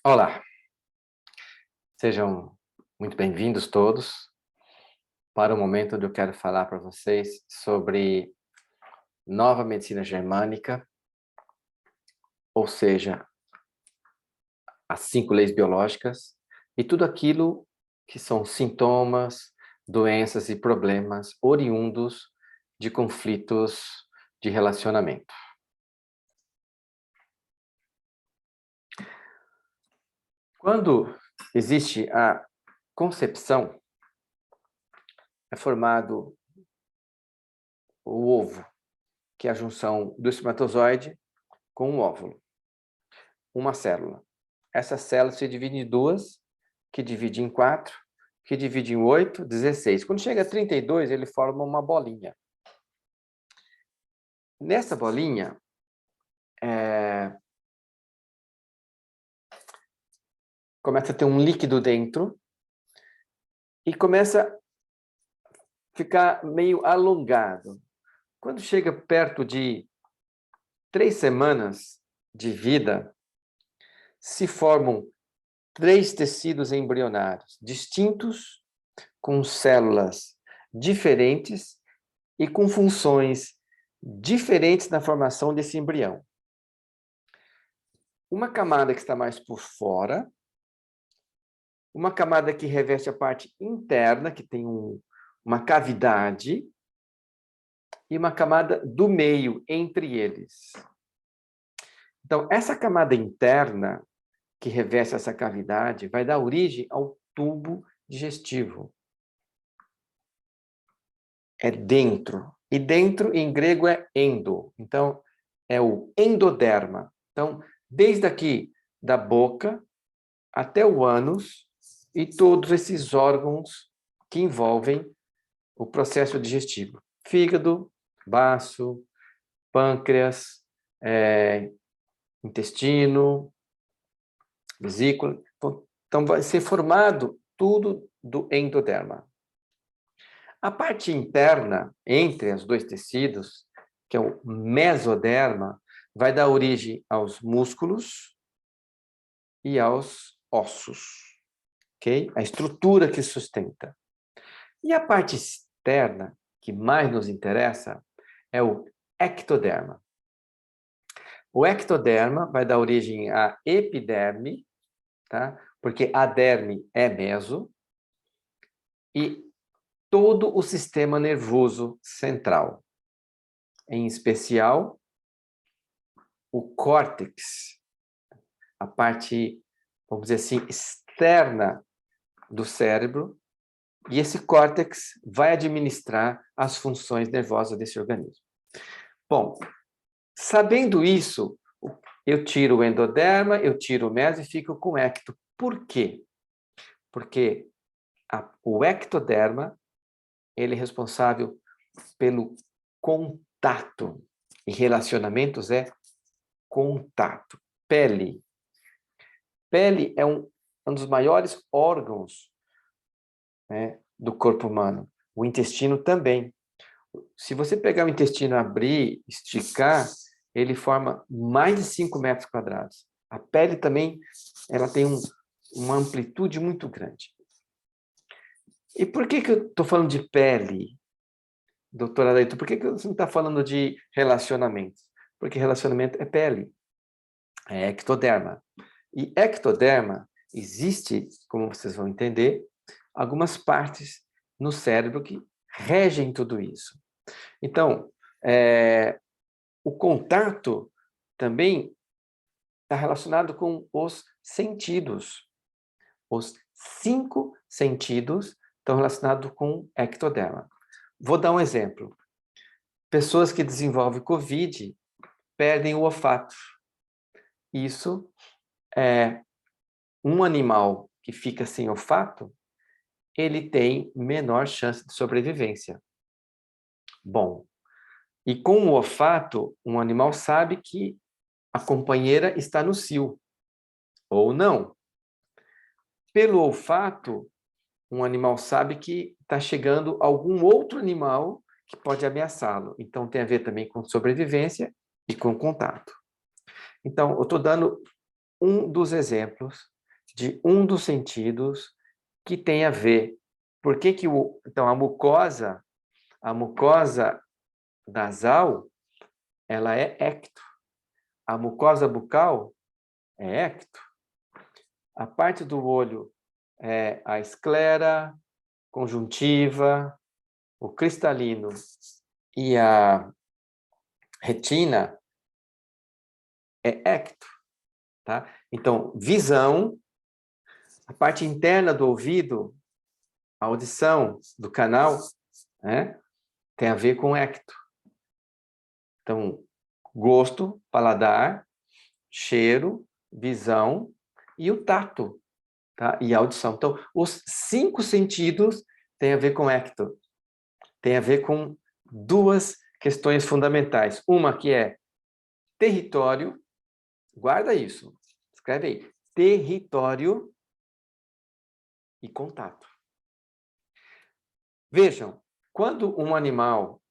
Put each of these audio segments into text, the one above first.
Olá, sejam muito bem-vindos todos para o momento onde eu quero falar para vocês sobre nova medicina germânica, ou seja, as 5 leis biológicas e tudo aquilo que são sintomas, doenças e problemas oriundos de conflitos de relacionamento. Quando existe a concepção, é formado o ovo, que é a junção do espermatozoide com o óvulo, uma célula. Essa célula se divide em 2, que divide em 4, que divide em 8, 16. Quando chega a 32, ele forma uma bolinha. Nessa bolinha, começa a ter um líquido dentro e começa a ficar meio alongado. Quando chega perto de 3 semanas de vida, se formam 3 tecidos embrionários distintos, com células diferentes e com funções diferentes na formação desse embrião. Uma camada que está mais por fora, uma camada que reveste a parte interna, que tem uma cavidade, e uma camada do meio entre eles. Então, essa camada interna, que reveste essa cavidade, vai dar origem ao tubo digestivo. É dentro. E dentro, em grego, é endo. Então, é o endoderma. Então, desde aqui da boca até o ânus e todos esses órgãos que envolvem o processo digestivo. Fígado, baço, pâncreas, intestino, vesícula. Então, vai ser formado tudo do endoderma. A parte interna, entre os 2 tecidos, que é o mesoderma, vai dar origem aos músculos e aos ossos, ok? A estrutura que sustenta. E a parte externa, que mais nos interessa, é o ectoderma. O ectoderma vai dar origem à epiderme, tá? Porque a derme é meso, e todo o sistema nervoso central, em especial o córtex, a parte, vamos dizer assim, externa do cérebro, e esse córtex vai administrar as funções nervosas desse organismo. Bom, sabendo isso, eu tiro o endoderma, eu tiro o meso e fico com o ecto. Por quê? Porque o ectoderma, ele é responsável pelo contato. E relacionamentos é contato. Pele. Pele é um dos maiores órgãos, né, do corpo humano. O intestino também. Se você pegar o intestino, abrir, esticar, ele forma mais de 5 metros quadrados. A pele também, ela tem uma amplitude muito grande. E por que eu estou falando de pele, doutora Adaito? Por que você não está falando de relacionamentos? Porque relacionamento é pele, é ectoderma. E ectoderma, existe, como vocês vão entender, algumas partes no cérebro que regem tudo isso. Então, o contato também está relacionado com os sentidos. Os 5 sentidos estão relacionados com ectoderma. Vou dar um exemplo. Pessoas que desenvolvem COVID perdem o olfato. Isso é um animal que fica sem olfato, ele tem menor chance de sobrevivência. Bom, e com o olfato, um animal sabe que a companheira está no cio, ou não. Pelo olfato, um animal sabe que está chegando algum outro animal que pode ameaçá-lo. Então, tem a ver também com sobrevivência e com contato. Então, eu estou dando um dos exemplos de um dos sentidos que tem a ver. Por que que então a mucosa nasal, ela é ecto. A mucosa bucal é ecto. A parte do olho é a esclera, conjuntiva, o cristalino e a retina é ecto, tá? Então, visão, a parte interna do ouvido, a audição do canal, né, tem a ver com ecto. Então, gosto, paladar, cheiro, visão e o tato, tá? E a audição. Então, os 5 sentidos têm a ver com ecto. Tem a ver com 2 questões fundamentais. Uma que é território, guarda isso, escreve aí, território e contato. Vejam, quando um animal,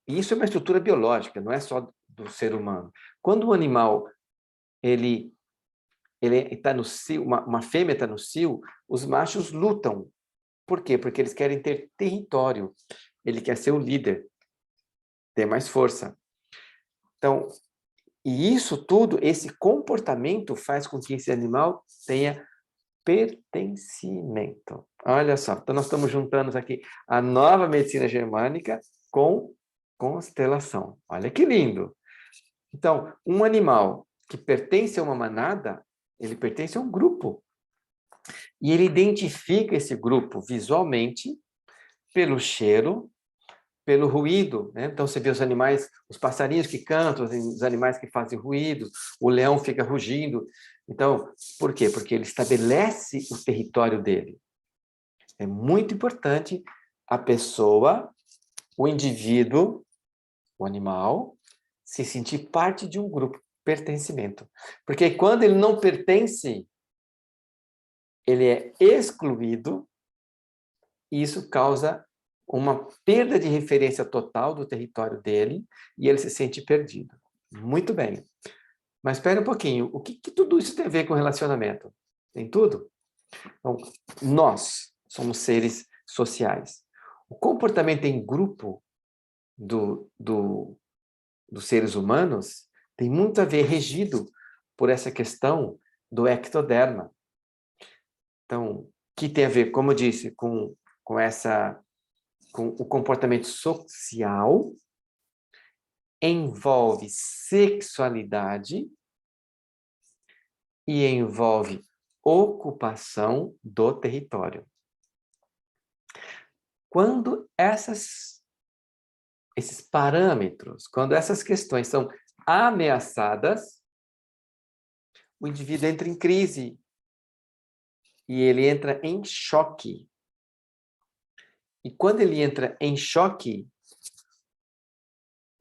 isso é uma estrutura biológica, não é só do ser humano. Quando um animal ele está no cio, uma fêmea está no cio, os machos lutam. Por quê? Porque eles querem ter território. Ele quer ser o líder, ter mais força. Então, e isso tudo, esse comportamento faz com que esse animal tenha pertencimento. Olha só, então nós estamos juntando aqui a nova medicina germânica com constelação. Olha que lindo! Então, um animal que pertence a uma manada, ele pertence a um grupo. E ele identifica esse grupo visualmente, pelo cheiro, pelo ruído, né? Então você vê os animais, os passarinhos que cantam, os animais que fazem ruído, o leão fica rugindo. Então, por quê? Porque ele estabelece o território dele. É muito importante a pessoa, o indivíduo, o animal, se sentir parte de um grupo, pertencimento. Porque quando ele não pertence, ele é excluído, e isso causa uma perda de referência total do território dele e ele se sente perdido. Muito bem. Mas espera um pouquinho. O que tudo isso tem a ver com relacionamento? Tem tudo? Então, nós somos seres sociais. O comportamento em grupo dos seres humanos tem muito a ver, regido por essa questão do ectoderma. Então, que tem a ver, como eu disse, com o comportamento social, envolve sexualidade e envolve ocupação do território. Quando esses parâmetros, quando essas questões são ameaçadas, o indivíduo entra em crise e ele entra em choque. E quando ele entra em choque,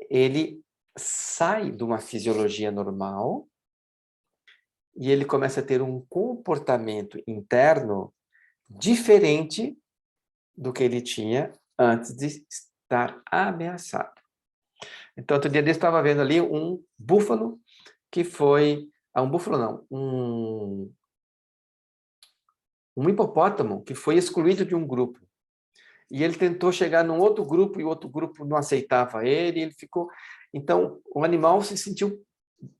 ele sai de uma fisiologia normal e ele começa a ter um comportamento interno diferente do que ele tinha antes de estar ameaçado. Então, outro dia eu estava vendo ali um búfalo que foi... um búfalo não, um hipopótamo que foi excluído de um grupo. E ele tentou chegar num outro grupo e o outro grupo não aceitava ele, ele ficou... Então, o animal se sentiu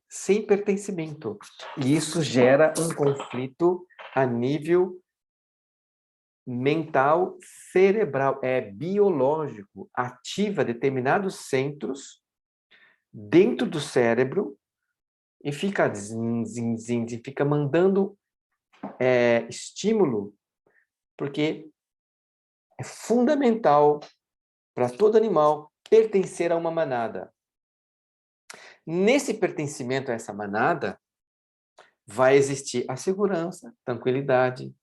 sem pertencimento. E isso gera um conflito a nível mental, cerebral, é biológico, ativa determinados centros dentro do cérebro e fica fica mandando estímulo, porque é fundamental para todo animal pertencer a uma manada. Nesse pertencimento a essa manada, vai existir a segurança, tranquilidade,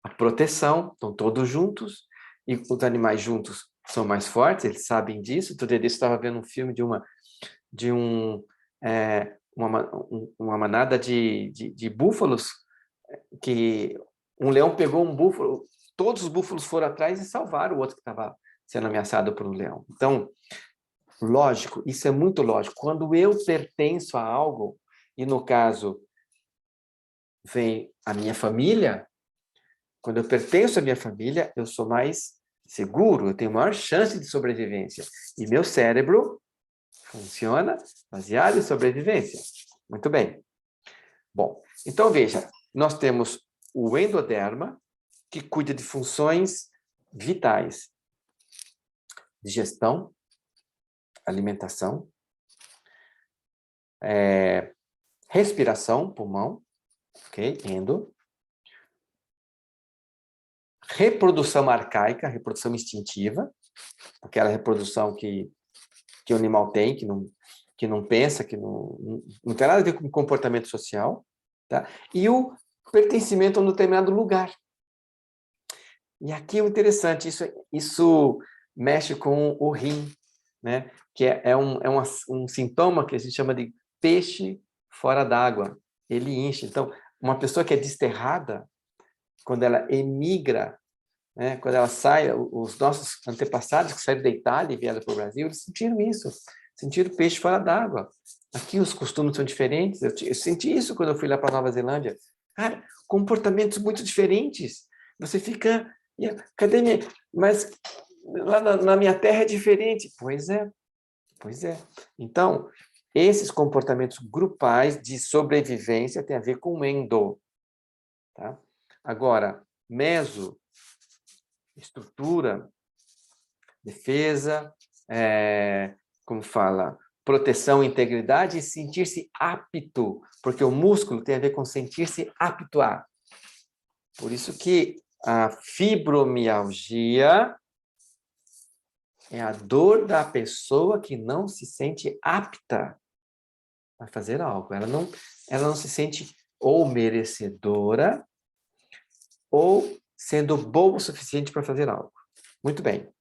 a proteção, estão todos juntos, e os animais juntos são mais fortes, eles sabem disso. Outro dia eu estava vendo um filme de uma manada de búfalos, que um leão pegou um búfalo, todos os búfalos foram atrás e salvaram o outro que estava sendo ameaçado por um leão. Então, lógico, isso é muito lógico. Quando eu pertenço a algo, e no caso vem a minha família, quando eu pertenço à minha família, eu sou mais seguro, eu tenho maior chance de sobrevivência. E meu cérebro funciona baseado em sobrevivência. Muito bem. Bom, então veja, nós temos o endoderma, que cuida de funções vitais, digestão, alimentação, respiração, pulmão, ok? Endo. Reprodução arcaica, reprodução instintiva, aquela reprodução que o animal tem, que não pensa, que não tem nada a ver com comportamento social, tá? E o pertencimento a um determinado lugar. E aqui é o interessante, isso mexe com o rim, né? Que é um sintoma que a gente chama de peixe fora d'água. Ele incha. Então, uma pessoa que é desterrada, quando ela emigra, né, quando ela sai, os nossos antepassados que saíram da Itália e vieram para o Brasil, eles sentiram isso, sentiram peixe fora d'água. Aqui os costumes são diferentes, eu senti isso quando eu fui lá para a Nova Zelândia. Cara, comportamentos muito diferentes. Você fica, cadê minha... Mas lá na minha terra é diferente. Pois é, pois é. Então, esses comportamentos grupais de sobrevivência têm a ver com endo. Tá? Agora, meso, estrutura, defesa, como fala, proteção, integridade e sentir-se apto, porque o músculo tem a ver com sentir-se apto a. Por isso que a fibromialgia é a dor da pessoa que não se sente apta a fazer algo. Ela não se sente ou merecedora ou sendo boa o suficiente para fazer algo. Muito bem.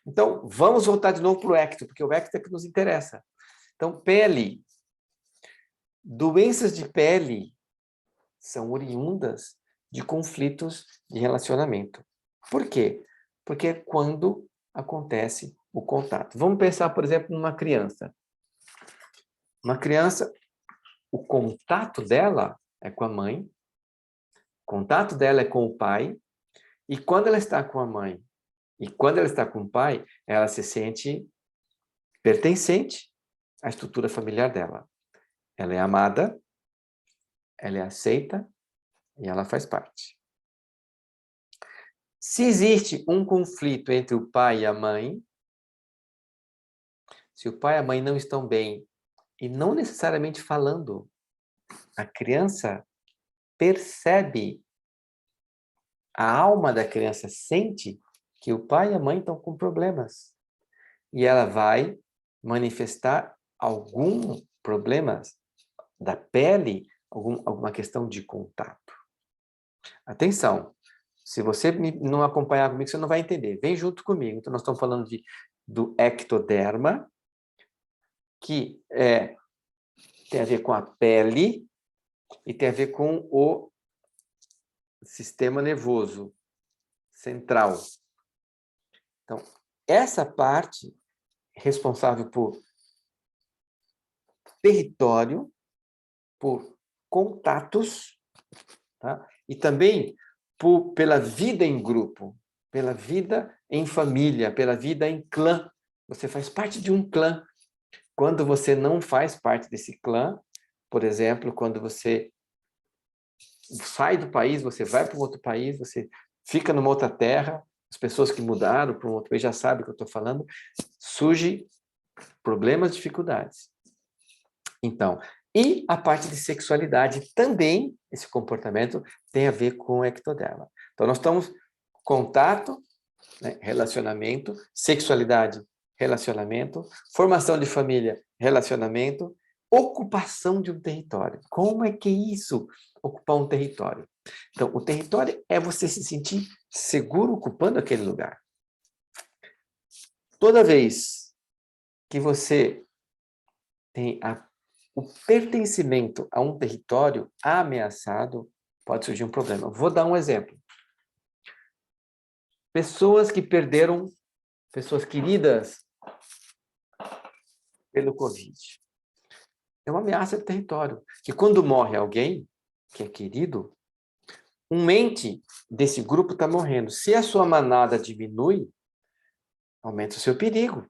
Então, vamos voltar de novo para o ecto, porque o ecto é que nos interessa. Então, pele. Doenças de pele são oriundas de conflitos de relacionamento. Por quê? Porque é quando acontece o contato. Vamos pensar, por exemplo, numa criança. Uma criança, o contato dela é com a mãe, o contato dela é com o pai, e quando ela está com a mãe e quando ela está com o pai, ela se sente pertencente à estrutura familiar dela. Ela é amada, ela é aceita e ela faz parte. Se existe um conflito entre o pai e a mãe, se o pai e a mãe não estão bem, e não necessariamente falando, a criança percebe, a alma da criança sente que o pai e a mãe estão com problemas. E ela vai manifestar algum problema da pele, alguma questão de contato. Atenção, se você não acompanhar comigo, você não vai entender. Vem junto comigo. Então, nós estamos falando do ectoderma, que tem a ver com a pele e tem a ver com o sistema nervoso central. Então, essa parte responsável por território, por contatos, tá? E também pela vida em grupo, pela vida em família, pela vida em clã. Você faz parte de um clã. Quando você não faz parte desse clã, por exemplo, quando você sai do país, você vai para um outro país, você fica numa outra terra, as pessoas que mudaram para um outro país já sabem o que eu estou falando, surgem problemas, dificuldades. Então, e a parte de sexualidade também, esse comportamento tem a ver com o ectoderma. Então, nós estamos contato, né, relacionamento, sexualidade, relacionamento, formação de família, relacionamento, ocupação de um território. Como é que é isso, ocupar um território? Então, o território é você se sentir seguro ocupando aquele lugar. Toda vez que você tem o pertencimento a um território ameaçado, pode surgir um problema. Vou dar um exemplo. Pessoas que perderam pessoas queridas pelo Covid. É uma ameaça de território. Que quando morre alguém, que é querido, um ente desse grupo está morrendo. Se a sua manada diminui, aumenta o seu perigo.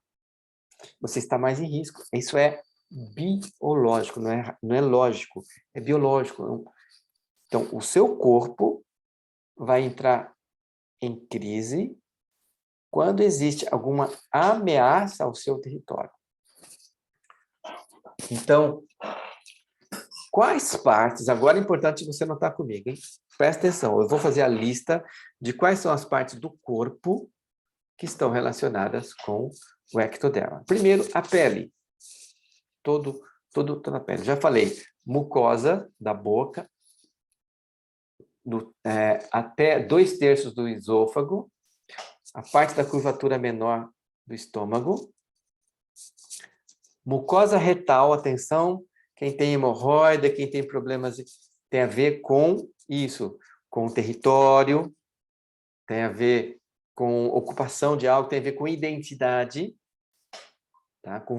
Você está mais em risco. Isso é biológico, não é lógico, é biológico. Então, o seu corpo vai entrar em crise quando existe alguma ameaça ao seu território. Então, quais partes, agora é importante você notar comigo, hein? Presta atenção, eu vou fazer a lista de quais são as partes do corpo que estão relacionadas com o ectoderma. Primeiro, a pele. Toda a pele. Já falei, mucosa da boca, até 2/3 do esôfago, a parte da curvatura menor do estômago, mucosa retal, atenção, quem tem hemorroida, quem tem problemas, tem a ver com isso, com o território, tem a ver com ocupação de algo, tem a ver com identidade, tá? Com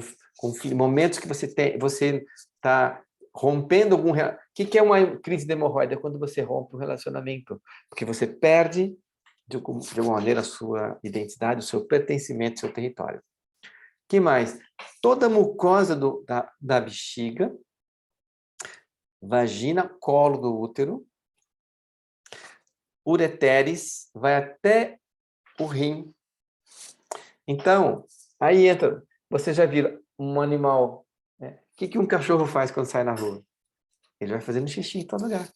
momentos que você está rompendo algum... O que é uma crise de hemorroida? É quando você rompe um relacionamento, porque você perde, de alguma maneira, a sua identidade, o seu pertencimento, o seu território. Que mais? Toda a mucosa da bexiga, vagina, colo do útero, ureteres, vai até o rim. Então, aí entra, você já viu um animal, né? O que um cachorro faz quando sai na rua? Ele vai fazendo xixi em todo lugar,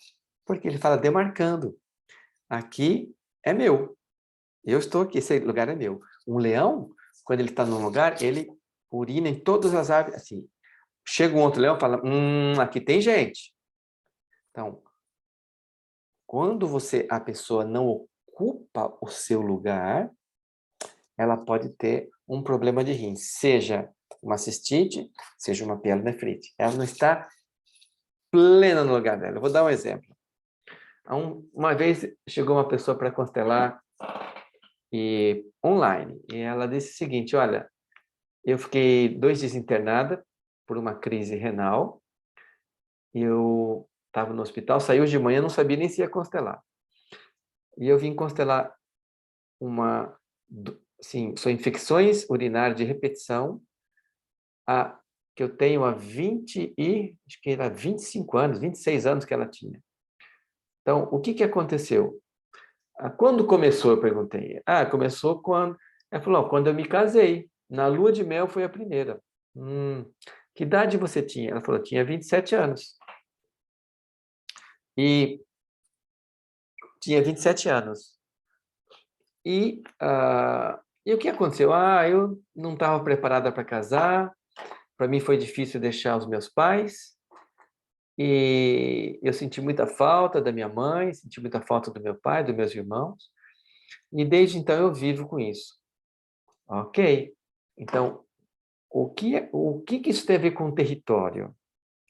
porque ele fala demarcando. Aqui é meu, eu estou aqui, esse lugar é meu. Um leão, quando ele está num lugar, ele urina em todas as árvores, assim. Chega um outro leão e fala, aqui tem gente. Então, quando a pessoa não ocupa o seu lugar, ela pode ter um problema de rim, seja uma cistite, seja uma pielonefrite. Ela não está plena no lugar dela. Eu vou dar um exemplo. Uma vez chegou uma pessoa para constelar online, e ela disse o seguinte, olha, eu fiquei 2 dias internada por uma crise renal, e eu estava no hospital, saiu de manhã, não sabia nem se ia constelar. E eu vim constelar são infecções urinárias de repetição, que eu tenho há acho que era 25 anos, 26 anos que ela tinha. Então, o que aconteceu? Quando começou, eu perguntei. Começou quando... Ela falou, quando eu me casei. Na lua de mel foi a primeira. Que idade você tinha? Ela falou, tinha 27 anos. E tinha 27 anos. E o que aconteceu? Eu não estava preparada para casar. Para mim foi difícil deixar os meus pais. E eu senti muita falta da minha mãe, senti muita falta do meu pai, dos meus irmãos. E desde então eu vivo com isso. Ok? Então, o que isso tem a ver com o território?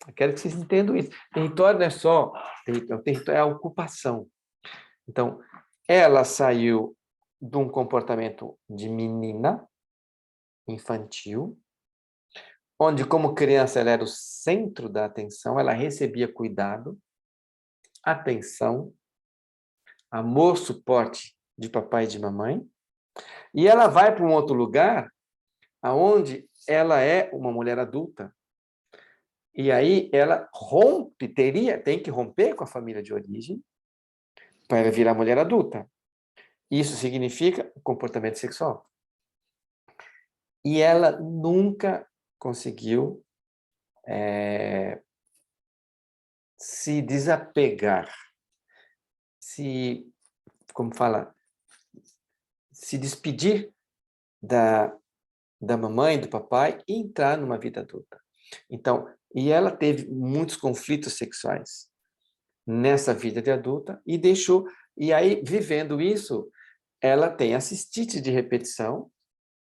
Eu quero que vocês entendam isso. Território não é só... Território é a ocupação. Então, ela saiu de um comportamento de menina, infantil, onde, como criança, ela era o centro da atenção, ela recebia cuidado, atenção, amor, suporte de papai e de mamãe, e ela vai para um outro lugar aonde ela é uma mulher adulta. E aí ela tem que romper com a família de origem para ela virar mulher adulta. Isso significa comportamento sexual. E ela nunca conseguiu se desapegar, como fala, se despedir da mamãe, do papai e entrar numa vida adulta. Então, e ela teve muitos conflitos sexuais nessa vida de adulta e aí, vivendo isso, ela tem a cistite de repetição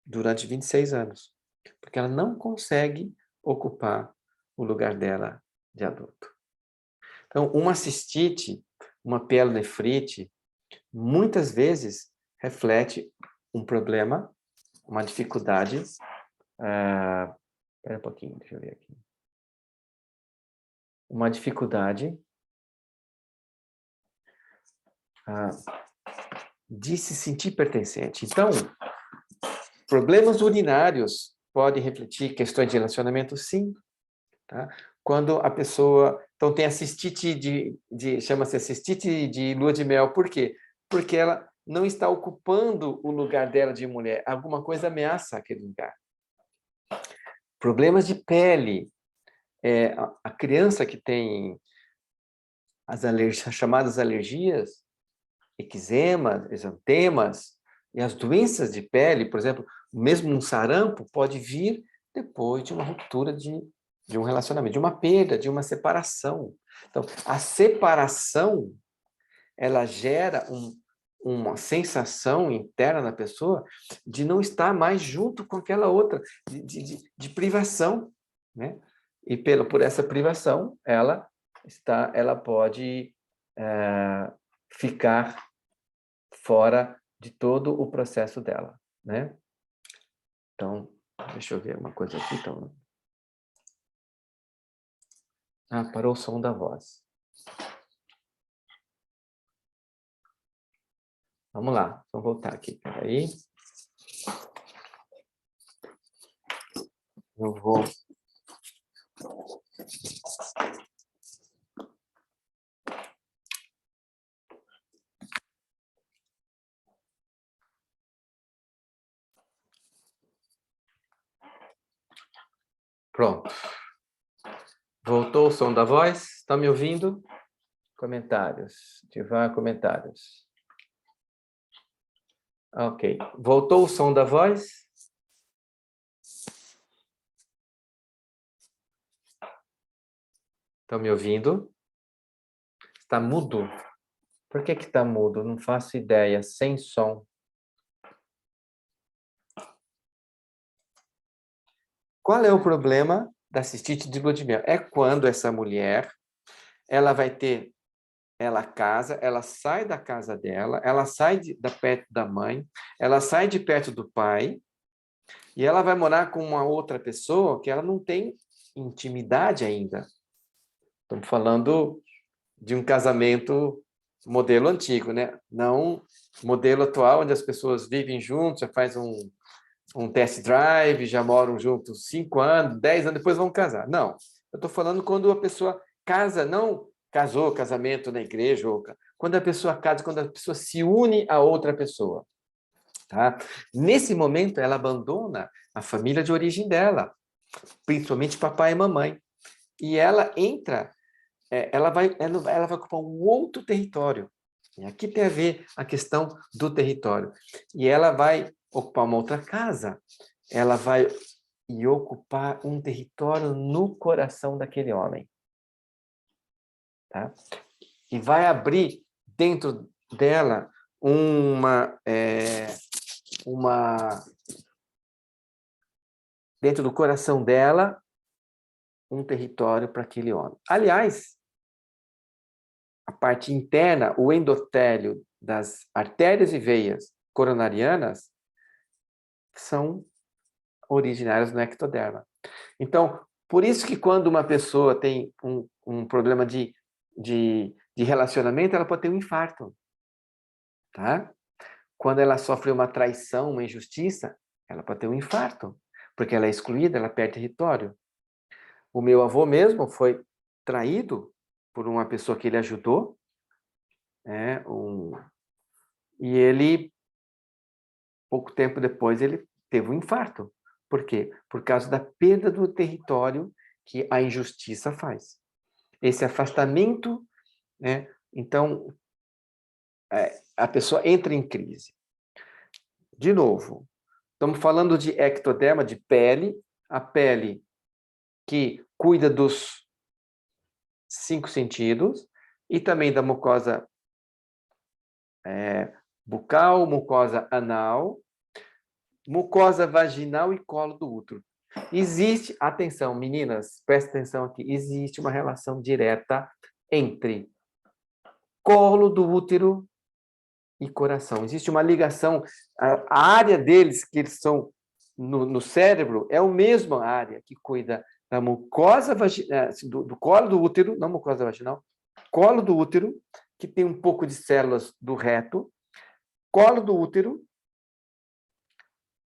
durante 26 anos, porque ela não consegue ocupar o lugar dela de adulto. Então, uma cistite, uma pielonefrite, muitas vezes reflete um problema, uma dificuldade. Espera um pouquinho, deixa eu ver aqui. Uma dificuldade de se sentir pertencente. Então, problemas urinários podem refletir questões de relacionamento, sim. Tá? Quando a pessoa... Então, tem a cistite chama-se cistite de lua de mel. Por quê? Porque ela não está ocupando o lugar dela de mulher. Alguma coisa ameaça aquele lugar. Problemas de pele. A criança que tem as chamadas alergias, eczema, exantemas, e as doenças de pele, por exemplo, mesmo um sarampo pode vir depois de uma ruptura de um relacionamento, de uma perda, de uma separação. Então, a separação, ela gera uma sensação interna na pessoa de não estar mais junto com aquela outra, de privação, né? E por essa privação, ela pode ficar fora de todo o processo dela, né? Então, deixa eu ver uma coisa aqui. Então. Parou o som da voz. Vamos lá, vamos voltar aqui. Peraí. Eu vou... Pronto. Voltou o som da voz? Estão me ouvindo? Comentários. Ativar comentários. Ok. Voltou o som da voz? Estão me ouvindo? Está mudo? Por que está mudo? Não faço ideia. Sem som. Qual é o problema da cistite de lua de mel? É quando essa mulher, ela casa, ela sai da casa dela, ela sai da perto da mãe, ela sai de perto do pai, e ela vai morar com uma outra pessoa que ela não tem intimidade ainda. Estamos falando de um casamento modelo antigo, né? Não modelo atual, onde as pessoas vivem juntos, já faz um test drive, já moram juntos 5 anos, 10 anos, depois vão casar. Não, eu estou falando quando a pessoa casa, não casou, casamento na igreja, quando a pessoa casa, quando a pessoa se une a outra pessoa. Tá? Nesse momento, ela abandona a família de origem dela, principalmente papai e mamãe. E ela entra, ela vai ocupar um outro território. E aqui tem a ver a questão do território. E ela vai ocupar uma outra casa, ela vai ocupar um território no coração daquele homem. Tá? E vai abrir dentro dela dentro do coração dela, um território para aquele homem. Aliás, a parte interna, o endotélio das artérias e veias coronarianas são originárias no ectoderma. Então, por isso que quando uma pessoa tem um problema de relacionamento, ela pode ter um infarto. Tá? Quando ela sofre uma traição, uma injustiça, ela pode ter um infarto, porque ela é excluída, ela perde território. O meu avô mesmo foi traído por uma pessoa que ele ajudou, e ele, pouco tempo depois, ele teve um infarto. Por quê? Por causa da perda do território que a injustiça faz. Esse afastamento, né? Então, a pessoa entra em crise. De novo, estamos falando de ectoderma, de pele, a pele que cuida dos 5 sentidos e também da mucosa bucal, mucosa anal, mucosa vaginal e colo do útero. Existe, atenção, meninas, presta atenção aqui, existe uma relação direta entre colo do útero e coração. Existe uma ligação, a área deles, que eles são no cérebro, é a mesma área que cuida da mucosa vaginal, do colo do útero, não mucosa vaginal, colo do útero que tem um pouco de células do reto, colo do útero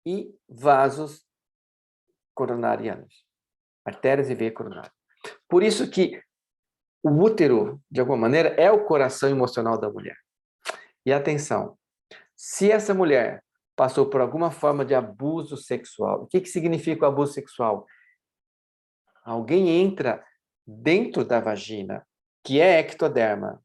e vasos coronarianos, artérias e veia coronária. Por isso que o útero, de alguma maneira, é o coração emocional da mulher. E atenção, se essa mulher passou por alguma forma de abuso sexual, o que significa o abuso sexual? Alguém entra dentro da vagina, que é ectoderma.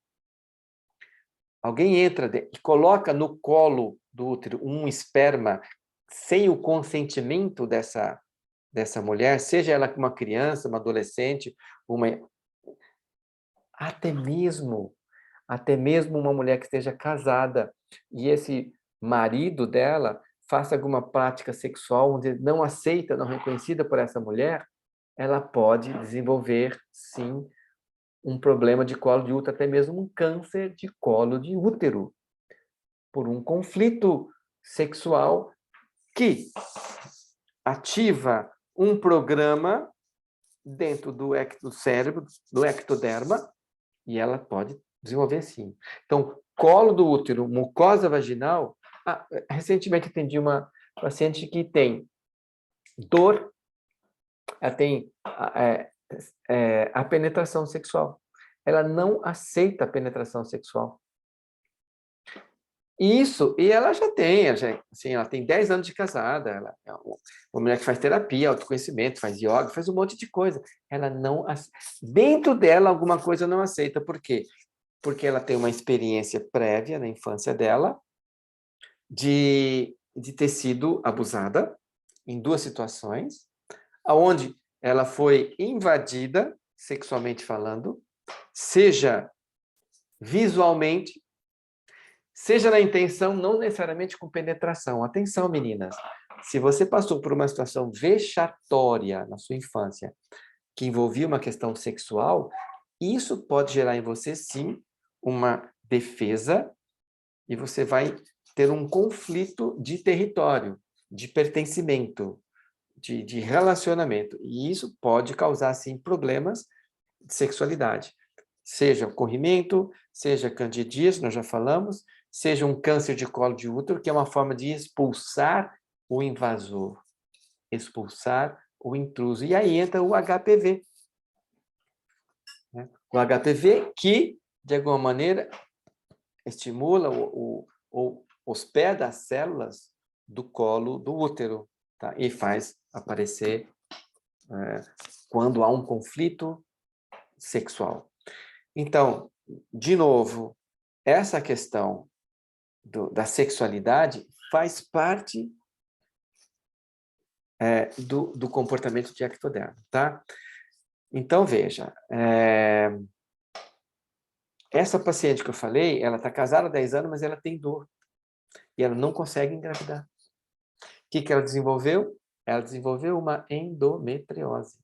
Alguém entra e coloca no colo do útero um esperma sem o consentimento dessa mulher, seja ela uma criança, uma adolescente, até mesmo uma mulher que esteja casada e esse marido dela faça alguma prática sexual onde não aceita, não reconhecida por essa mulher, ela pode desenvolver, sim, um problema de colo de útero, até mesmo um câncer de colo de útero, por um conflito sexual que ativa um programa dentro do cérebro, do ectoderma, e ela pode desenvolver sim. Então, colo do útero, mucosa vaginal. Recentemente atendi uma paciente que tem dor, ela tem a penetração sexual. Ela não aceita a penetração sexual. E ela já tem, assim, ela tem 10 anos de casada, ela é uma mulher que faz terapia, autoconhecimento, faz yoga, faz um monte de coisa. Ela não, dentro dela, alguma coisa não aceita. Por quê? Porque ela tem uma experiência prévia na infância dela de ter sido abusada em 2 situações, aonde ela foi invadida, sexualmente falando, seja visualmente, seja na intenção, não necessariamente com penetração. Atenção, meninas, se você passou por uma situação vexatória na sua infância, que envolvia uma questão sexual, isso pode gerar em você, sim, uma defesa, e você vai ter um conflito de território, de pertencimento, de relacionamento. E isso pode causar, sim, problemas de sexualidade. Seja corrimento, seja candidíase, nós já falamos, seja um câncer de colo de útero, que é uma forma de expulsar o invasor, expulsar o intruso. E aí entra o HPV. Né? O HPV que, de alguma maneira, estimula ou hospeda as células do colo do útero, tá? E faz aparecer quando há um conflito sexual. Então, de novo, essa questão da sexualidade faz parte do comportamento de ectoderma, tá? Então, veja, essa paciente que eu falei, ela está casada há 10 anos, mas ela tem dor. E ela não consegue engravidar. O que ela desenvolveu? Ela desenvolveu uma endometriose.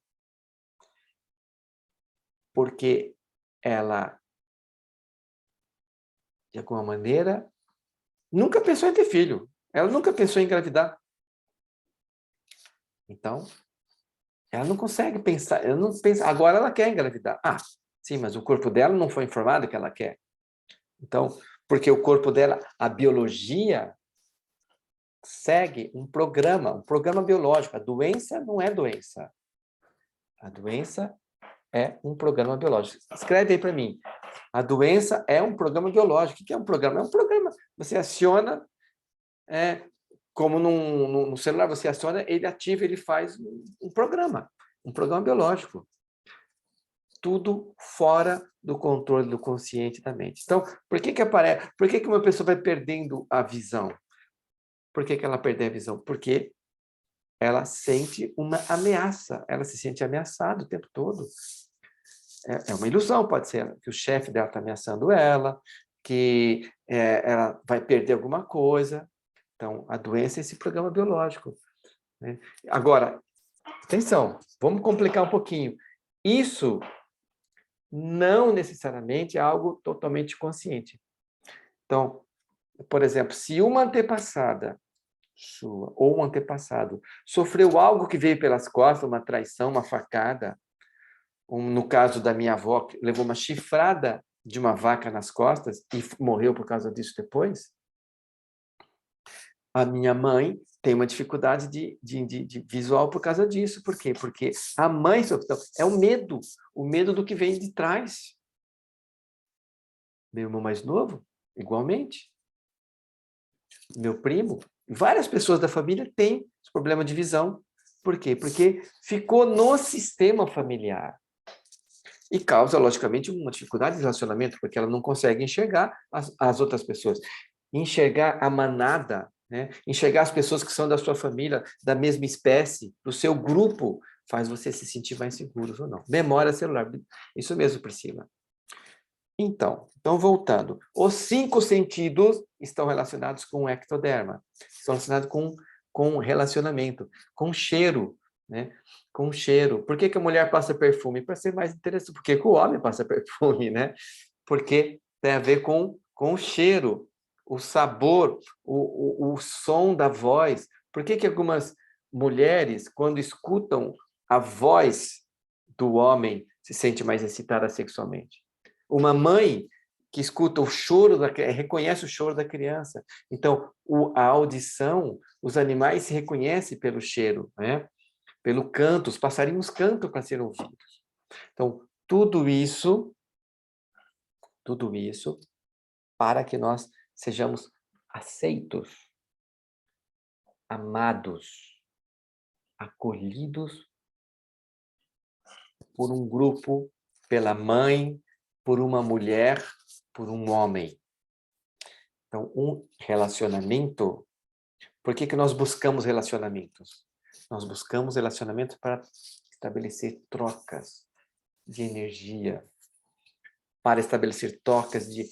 Porque ela, de alguma maneira, nunca pensou em ter filho. Ela nunca pensou em engravidar. Então, ela não consegue pensar. Ela não pensa, agora ela quer engravidar. Sim, mas o corpo dela não foi informado que ela quer. Então, porque o corpo dela, a biologia segue um programa biológico. A doença não é doença. A doença é um programa biológico. Escreve aí para mim. A doença é um programa biológico. O que é um programa? É um programa. Você aciona, como no celular, você aciona, ele ativa, ele faz um programa biológico. Tudo fora do controle do consciente da mente. Então, por que aparece? Por que uma pessoa vai perdendo a visão? Por que ela perde a visão? Porque ela sente uma ameaça, ela se sente ameaçada o tempo todo. É uma ilusão, pode ser que o chefe dela está ameaçando ela, que ela vai perder alguma coisa. Então, a doença é esse programa biológico. Né? Agora, atenção, vamos complicar um pouquinho. Isso não necessariamente é algo totalmente consciente. Então, por exemplo, se uma antepassada sua ou um antepassado sofreu algo que veio pelas costas, uma traição, uma facada, no caso da minha avó, que levou uma chifrada de uma vaca nas costas e morreu por causa disso depois. A minha mãe tem uma dificuldade de visual por causa disso. Por quê? Porque a mãe é o medo do que vem de trás. Meu irmão mais novo, igualmente. Meu primo, várias pessoas da família têm esse problema de visão. Por quê? Porque ficou no sistema familiar. E causa, logicamente, uma dificuldade de relacionamento, porque ela não consegue enxergar as outras pessoas. Enxergar a manada, né? Enxergar as pessoas que são da sua família, da mesma espécie, do seu grupo, faz você se sentir mais seguro ou não. Memória celular. Isso mesmo, Priscila. Então, voltando. Os 5 sentidos estão relacionados com o ectoderma. Estão relacionados com relacionamento, com cheiro, né? Com cheiro. Por que a mulher passa perfume? Para ser mais interessante. Por que o homem passa perfume, né? Porque tem a ver com o cheiro, o sabor, o som da voz. Por que algumas mulheres, quando escutam a voz do homem, se sente mais excitada sexualmente? Uma mãe que escuta o choro, reconhece o choro da criança. Então, a audição, os animais se reconhecem pelo cheiro, né? Pelo canto, os passarinhos cantam para ser ouvidos. Então, tudo isso para que nós sejamos aceitos, amados, acolhidos por um grupo, pela mãe, por uma mulher, por um homem. Então, um relacionamento... Por que nós buscamos relacionamentos? Nós buscamos relacionamentos para estabelecer trocas de energia, para estabelecer trocas de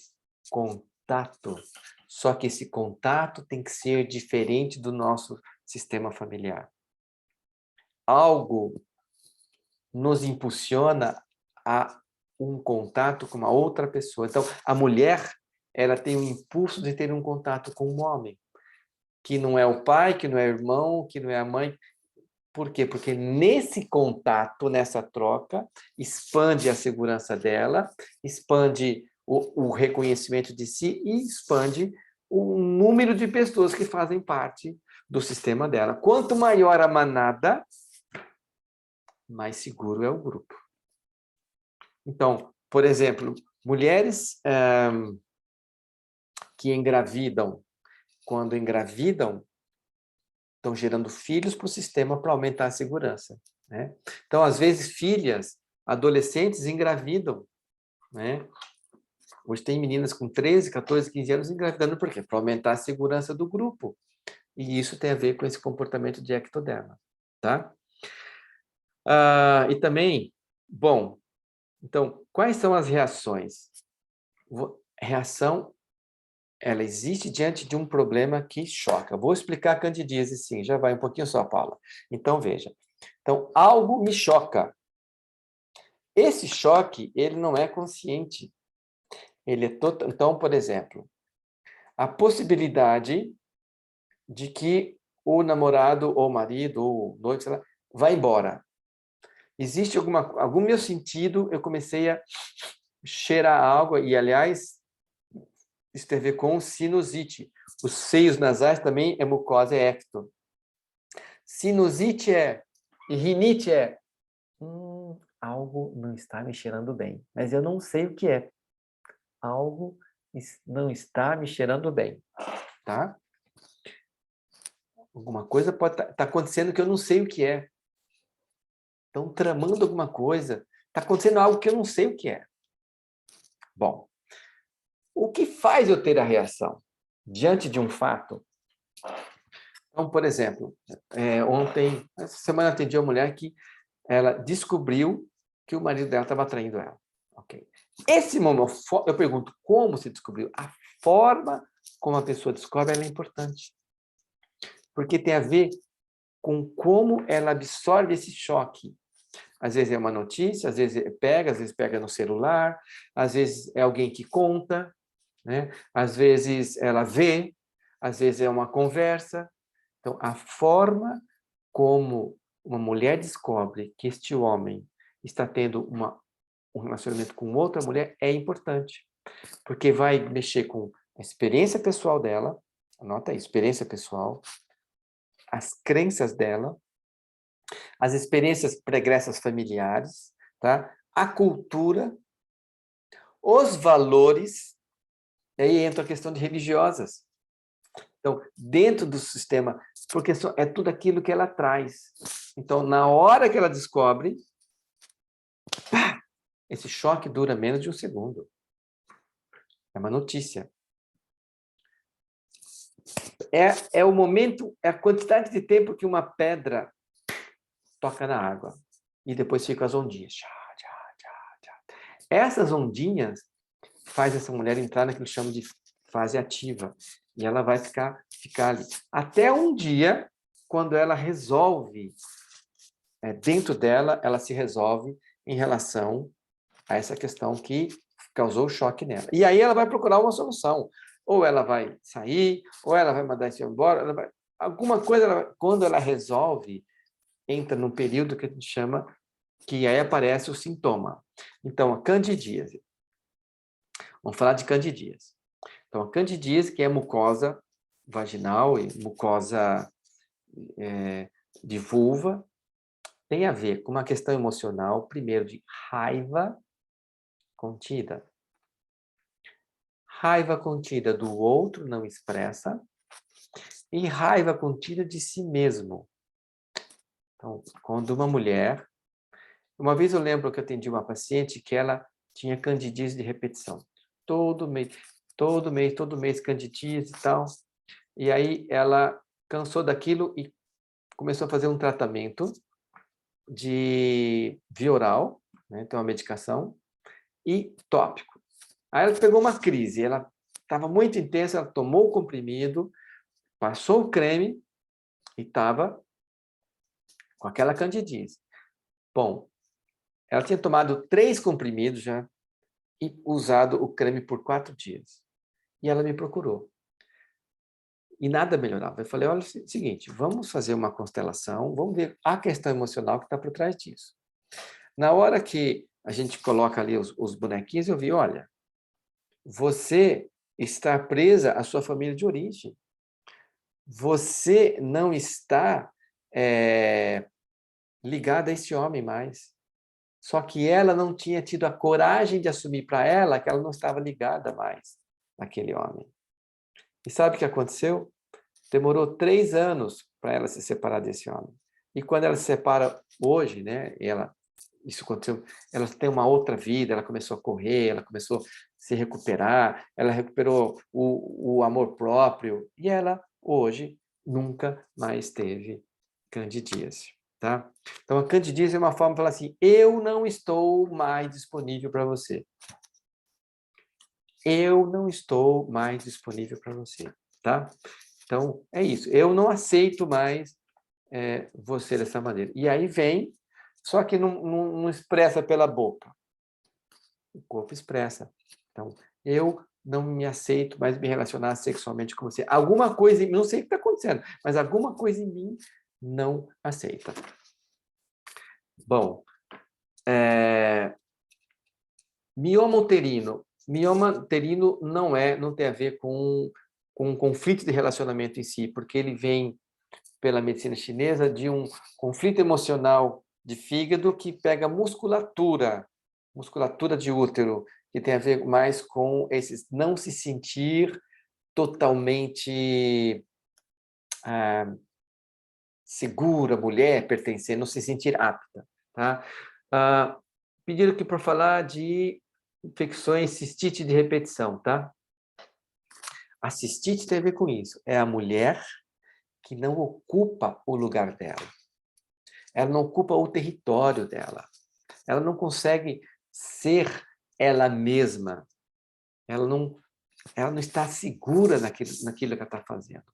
contato. Só que esse contato tem que ser diferente do nosso sistema familiar. Algo nos impulsiona a um contato com uma outra pessoa. Então, a mulher, ela tem o impulso de ter um contato com um homem, que não é o pai, que não é o irmão, que não é a mãe. Por quê? Porque nesse contato, nessa troca, expande a segurança dela, expande o reconhecimento de si e expande o número de pessoas que fazem parte do sistema dela. Quanto maior a manada, mais seguro é o grupo. Então, por exemplo, mulheres que engravidam, quando engravidam, estão gerando filhos para o sistema para aumentar a segurança, né? Então, às vezes, filhas, adolescentes engravidam, né? Hoje tem meninas com 13, 14, 15 anos engravidando, por quê? Para aumentar a segurança do grupo. E isso tem a ver com esse comportamento de ectoderma, tá? E também, bom, então, quais são as reações? Reação, ela existe diante de um problema que choca. Vou explicar a candidíase, sim, já vai um pouquinho só, Paula. Então, veja. Então, algo me choca. Esse choque, ele não é consciente. Ele é Então, por exemplo, a possibilidade de que o namorado, ou marido, ou noivo, sei lá, vá embora. Existe algum meu sentido, eu comecei a cheirar algo, e, aliás, isso tem a ver com sinusite. Os seios nasais também é mucosa, é ecto. Sinusite e rinite algo não está me cheirando bem, mas eu não sei o que é. Algo não está me cheirando bem, tá? Alguma coisa pode estar acontecendo que eu não sei o que é. Estão tramando alguma coisa. Está acontecendo algo que eu não sei o que é. Bom, o que faz eu ter a reação diante de um fato? Então, por exemplo, essa semana eu atendi uma mulher que ela descobriu que o marido dela estava traindo ela. Okay. Esse momento, eu pergunto, como se descobriu? A forma como a pessoa descobre ela é importante. Porque tem a ver com como ela absorve esse choque. Às vezes é uma notícia, às vezes pega no celular, às vezes é alguém que conta, né? Às vezes ela vê, às vezes é uma conversa. Então, a forma como uma mulher descobre que este homem está tendo uma um relacionamento com outra mulher é importante, porque vai mexer com a experiência pessoal dela, anota aí, experiência pessoal, as crenças dela, as experiências pregressas familiares, tá? A cultura, os valores, e aí entra a questão de religiosas. Então, dentro do sistema, porque é tudo aquilo que ela traz. Então, na hora que ela descobre, pá, esse choque dura menos de um segundo. É uma notícia. É o momento, é a quantidade de tempo que uma pedra toca na água. E depois ficam as ondinhas. Essas ondinhas faz essa mulher entrar naquilo que chama de fase ativa. E ela vai ficar ali. Até um dia, quando ela resolve, dentro dela, ela se resolve em relação a essa questão que causou o choque nela. E aí ela vai procurar uma solução. Ou ela vai sair, ou ela vai mandar esse embora. Alguma coisa, quando ela resolve, entra num período que a gente chama, que aí aparece o sintoma. Então, a candidíase. Vamos falar de candidíase. Então, a candidíase, que é mucosa vaginal e mucosa de vulva, tem a ver com uma questão emocional, primeiro, de raiva contida. Raiva contida do outro, não expressa, e raiva contida de si mesmo. Então, quando uma mulher... Uma vez eu lembro que eu atendi uma paciente que ela tinha candidíase de repetição. Todo mês, candidíase e tal. E aí ela cansou daquilo e começou a fazer um tratamento de via oral, né? Então, uma medicação, e tópico. Aí ela pegou uma crise, ela estava muito intensa, ela tomou o comprimido, passou o creme e estava com aquela candidíase. Bom, ela tinha tomado 3 comprimidos já e usado o creme por 4 dias. E ela me procurou. E nada melhorava. Eu falei, olha, é o seguinte, vamos fazer uma constelação, vamos ver a questão emocional que está por trás disso. Na hora que a gente coloca ali os bonequinhos, eu vi, olha, você está presa à sua família de origem. Você não está ligada a esse homem mais. Só que ela não tinha tido a coragem de assumir para ela que ela não estava ligada mais àquele homem. E sabe o que aconteceu? Demorou 3 anos para ela se separar desse homem. E quando ela se separa hoje, né, isso aconteceu, ela tem uma outra vida, ela começou a correr, ela começou a se recuperar, ela recuperou o amor próprio, e ela, hoje, nunca mais teve candidíase. Tá? Então, a candidíase é uma forma de falar assim, eu não estou mais disponível para você. Eu não estou mais disponível para você. Tá? Então, é isso. Eu não aceito mais você dessa maneira. E aí vem, só que não expressa pela boca. O corpo expressa. Então, eu não me aceito mais me relacionar sexualmente com você. Alguma coisa em mim, não sei o que está acontecendo, mas alguma coisa em mim não aceita. Bom, mioma uterino. Mioma uterino não tem a ver com um conflito de relacionamento em si, porque ele vem pela medicina chinesa de um conflito emocional de fígado que pega musculatura de útero, que tem a ver mais com esse não se sentir totalmente segura, mulher, pertencer, não se sentir apta. Tá? Pediram aqui para falar de infecções, cistite de repetição. Tá? A cistite tem a ver com isso. É a mulher que não ocupa o lugar dela. Ela não ocupa o território dela. Ela não consegue ser ela mesma. Ela não está segura naquilo que ela está fazendo.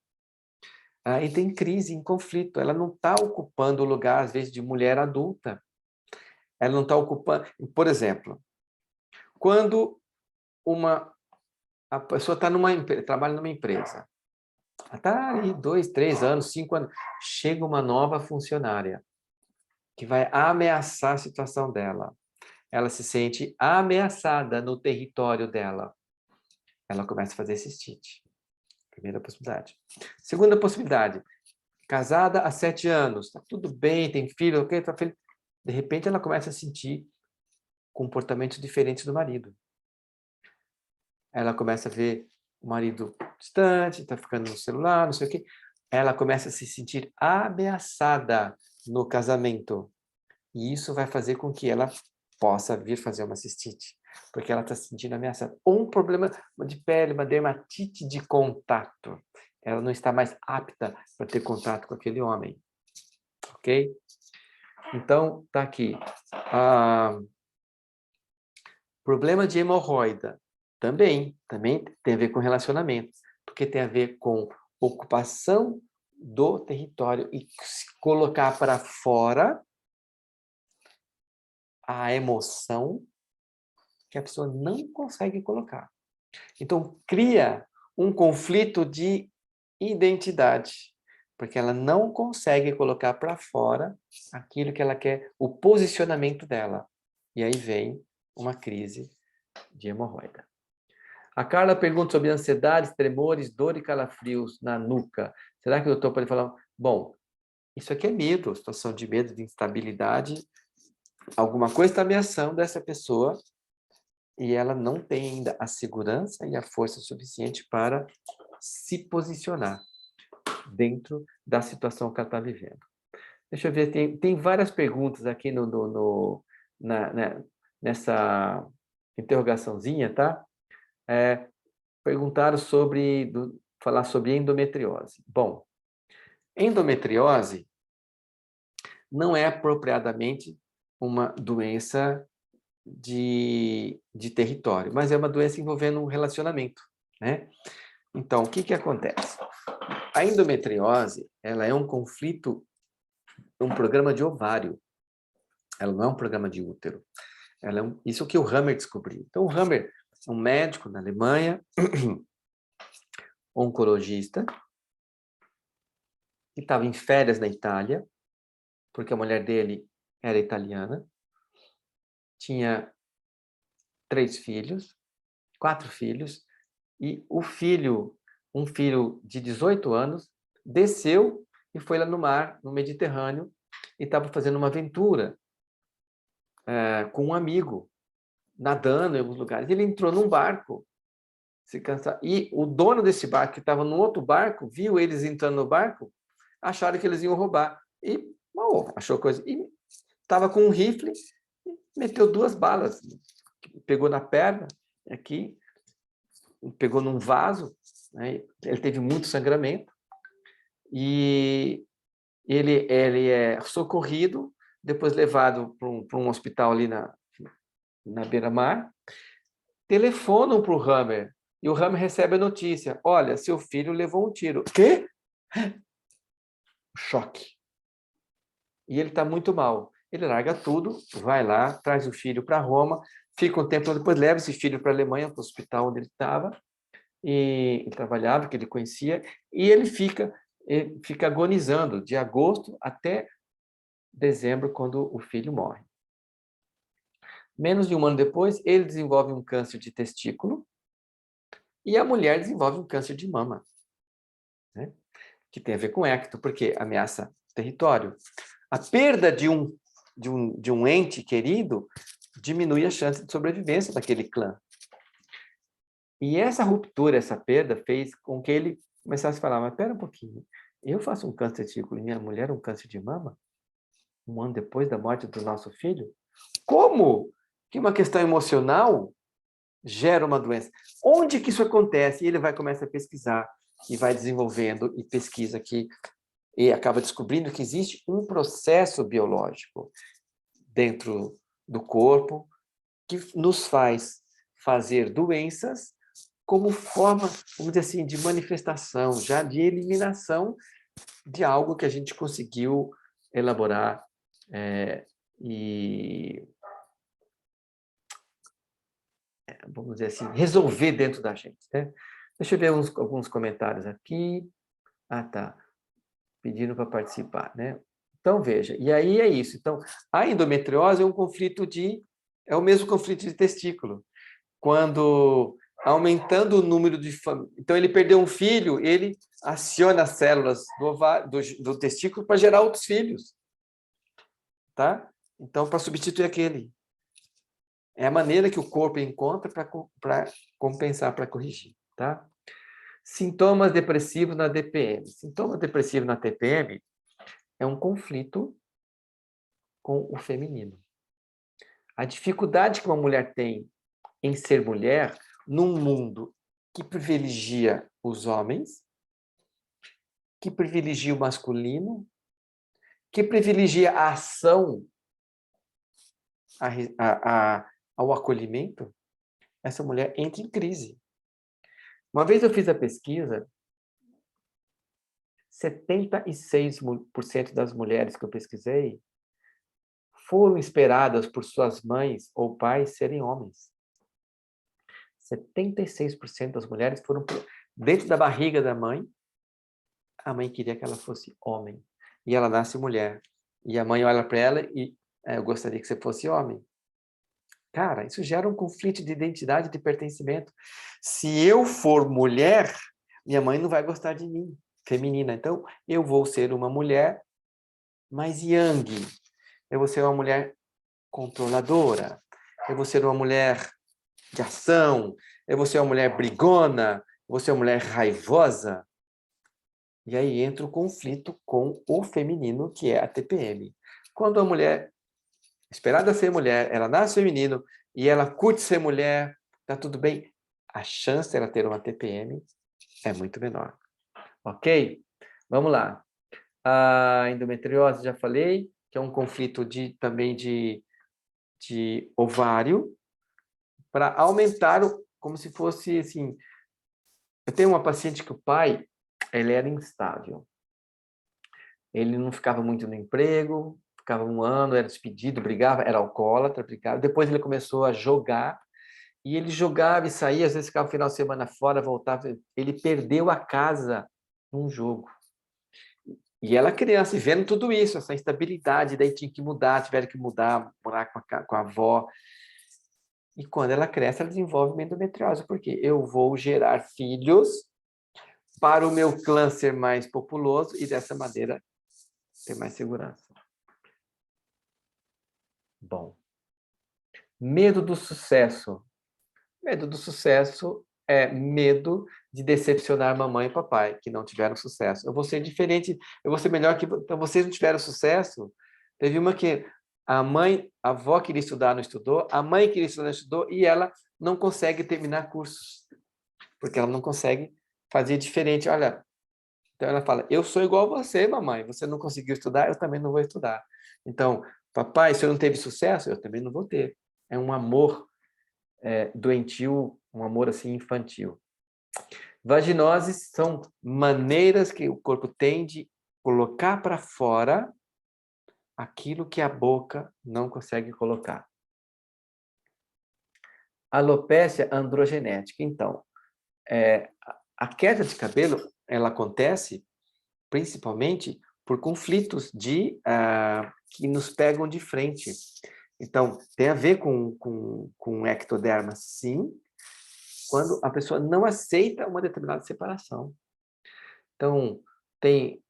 E tem crise, em conflito. Ela não está ocupando o lugar, às vezes, de mulher adulta. Ela não está ocupando... Por exemplo, quando a pessoa trabalha numa empresa, ela está aí 2, 3 anos, 5 anos, chega uma nova funcionária que vai ameaçar a situação dela. ela se sente ameaçada no território dela. Ela começa a fazer cistite. Primeira possibilidade. Segunda possibilidade, casada há 7 anos, tá tudo bem, tem filho, ok, tá feliz. De repente ela começa a sentir comportamentos diferentes do marido. Ela começa a ver o marido distante, está ficando no celular, não sei o quê. Ela começa a se sentir ameaçada no casamento. E isso vai fazer com que ela possa vir fazer uma cistite, porque ela está se sentindo ameaçada. Ou um problema de pele, uma dermatite de contato. Ela não está mais apta para ter contato com aquele homem. Ok? Então, está aqui. Problema de hemorroida. Também tem a ver com relacionamento, porque tem a ver com ocupação do território e se colocar para fora a emoção que a pessoa não consegue colocar. Então, cria um conflito de identidade, porque ela não consegue colocar para fora aquilo que ela quer, o posicionamento dela. E aí vem uma crise de hemorroida. A Carla pergunta sobre ansiedades, tremores, dor e calafrios na nuca. Será que o doutor pode falar? Bom, isso aqui é medo, situação de medo, de instabilidade. Alguma coisa está ameaçando essa pessoa e ela não tem ainda a segurança e a força suficiente para se posicionar dentro da situação que ela está vivendo. Deixa eu ver, tem várias perguntas aqui nessa interrogaçãozinha, tá? Perguntaram falar sobre endometriose. Bom, endometriose não é apropriadamente uma doença de território, mas é uma doença envolvendo um relacionamento, né? Então, o que acontece? A endometriose, ela é um conflito, um programa de ovário. Ela não é um programa de útero. Isso que o Hammer descobriu. Então, o Hammer é um médico na Alemanha, oncologista, que estava em férias na Itália, porque a mulher dele era italiana, tinha 3 filhos, 4 filhos, e um filho de 18 anos, desceu e foi lá no mar, no Mediterrâneo, e estava fazendo uma aventura com um amigo, nadando em alguns lugares. Ele entrou num barco, se cansa, e o dono desse barco, que estava num outro barco, viu eles entrando no barco, acharam que eles iam roubar. E achou coisa. E estava com um rifle, meteu 2 balas, pegou na perna, aqui, pegou num vaso, né? Ele teve muito sangramento, e ele é socorrido, depois levado para um hospital ali na beira-mar, telefonam para o Hammer, e o Hammer recebe a notícia, olha, seu filho levou um tiro. Quê? Choque. E ele está muito mal. Ele larga tudo, vai lá, traz o filho para Roma, fica um tempo, depois leva esse filho para a Alemanha, para o hospital onde ele estava, e ele trabalhava, que ele conhecia, e ele fica agonizando de agosto até dezembro, quando o filho morre. Menos de 1 ano depois, ele desenvolve um câncer de testículo e a mulher desenvolve um câncer de mama, né? Que tem a ver com ecto, porque ameaça território. A perda de um ente querido diminui a chance de sobrevivência daquele clã. E essa ruptura, essa perda, fez com que ele começasse a falar, mas espera um pouquinho, eu faço um câncer de testículo e minha mulher um câncer de mama? 1 ano depois da morte do nosso filho? Como que uma questão emocional gera uma doença? Onde que isso acontece? E ele vai começar a pesquisar e vai desenvolvendo e pesquisa aqui e acaba descobrindo que existe um processo biológico dentro do corpo que nos faz fazer doenças como forma, vamos dizer assim, de manifestação, já de eliminação de algo que a gente conseguiu elaborar e, vamos dizer assim, resolver dentro da gente, né? Deixa eu ver alguns comentários aqui. Ah, tá. Pedindo para participar, né? Então, veja, e aí é isso. Então, a endometriose é um conflito de É o mesmo conflito de testículo. Quando aumentando o número de famílias. Então, ele perdeu um filho, ele aciona as células do testículo para gerar outros filhos. Tá? Então, para substituir aquele. É a maneira que o corpo encontra para compensar, para corrigir. Tá? Sintomas depressivos na DPM. Sintomas depressivos na TPM é um conflito com o feminino. A dificuldade que uma mulher tem em ser mulher num mundo que privilegia os homens, que privilegia o masculino, que privilegia a ação ao acolhimento, essa mulher entra em crise. Uma vez eu fiz a pesquisa, 76% das mulheres que eu pesquisei foram esperadas por suas mães ou pais serem homens. 76% das mulheres foram dentro da barriga da mãe, a mãe queria que ela fosse homem. E ela nasce mulher. E a mãe olha para ela e eu gostaria que você fosse homem. Cara, isso gera um conflito de identidade, de pertencimento. Se eu for mulher, minha mãe não vai gostar de mim, feminina. Então, eu vou ser uma mulher mais yang. Eu vou ser uma mulher controladora. Eu vou ser uma mulher de ação. Eu vou ser uma mulher brigona. Eu vou ser uma mulher raivosa. E aí entra o conflito com o feminino, que é a TPM. Quando a mulher, esperada ser mulher, ela nasce feminino e ela curte ser mulher, tá tudo bem, a chance dela ter uma TPM é muito menor. Ok? Vamos lá. A endometriose, já falei, que é um conflito também de ovário, para aumentar, como se fosse assim. Eu tenho uma paciente que o pai, ele era instável. Ele não ficava muito no emprego, ficava um ano, era despedido, brigava, era alcoólatra, brigava. Depois ele começou a jogar, e ele jogava e saía, às vezes ficava o final de semana fora, voltava. Ele perdeu a casa num jogo. E ela criança, e vendo tudo isso, essa instabilidade, daí tinha que mudar, tiveram que mudar, morar com a avó. E quando ela cresce, ela desenvolve uma endometriose, porque eu vou gerar filhos para o meu clã ser mais populoso e dessa maneira ter mais segurança. Bom. Medo do sucesso. Medo do sucesso é medo de decepcionar mamãe e papai, que não tiveram sucesso. Eu vou ser diferente, eu vou ser melhor que... Então, vocês não tiveram sucesso. Teve uma que a avó queria estudar, não estudou, a mãe queria estudar, não estudou, e ela não consegue terminar cursos, porque ela não consegue fazer diferente. Olha, então ela fala, eu sou igual a você, mamãe, você não conseguiu estudar, eu também não vou estudar. Então, papai, se eu não teve sucesso, eu também não vou ter. É um amor doentio, um amor assim infantil. Vaginoses são maneiras que o corpo tem de colocar para fora aquilo que a boca não consegue colocar. Alopecia androgenética. Então, a queda de cabelo, ela acontece principalmente por conflitos que nos pegam de frente. Então, tem a ver com ectoderma, sim, quando a pessoa não aceita uma determinada separação. Então, tem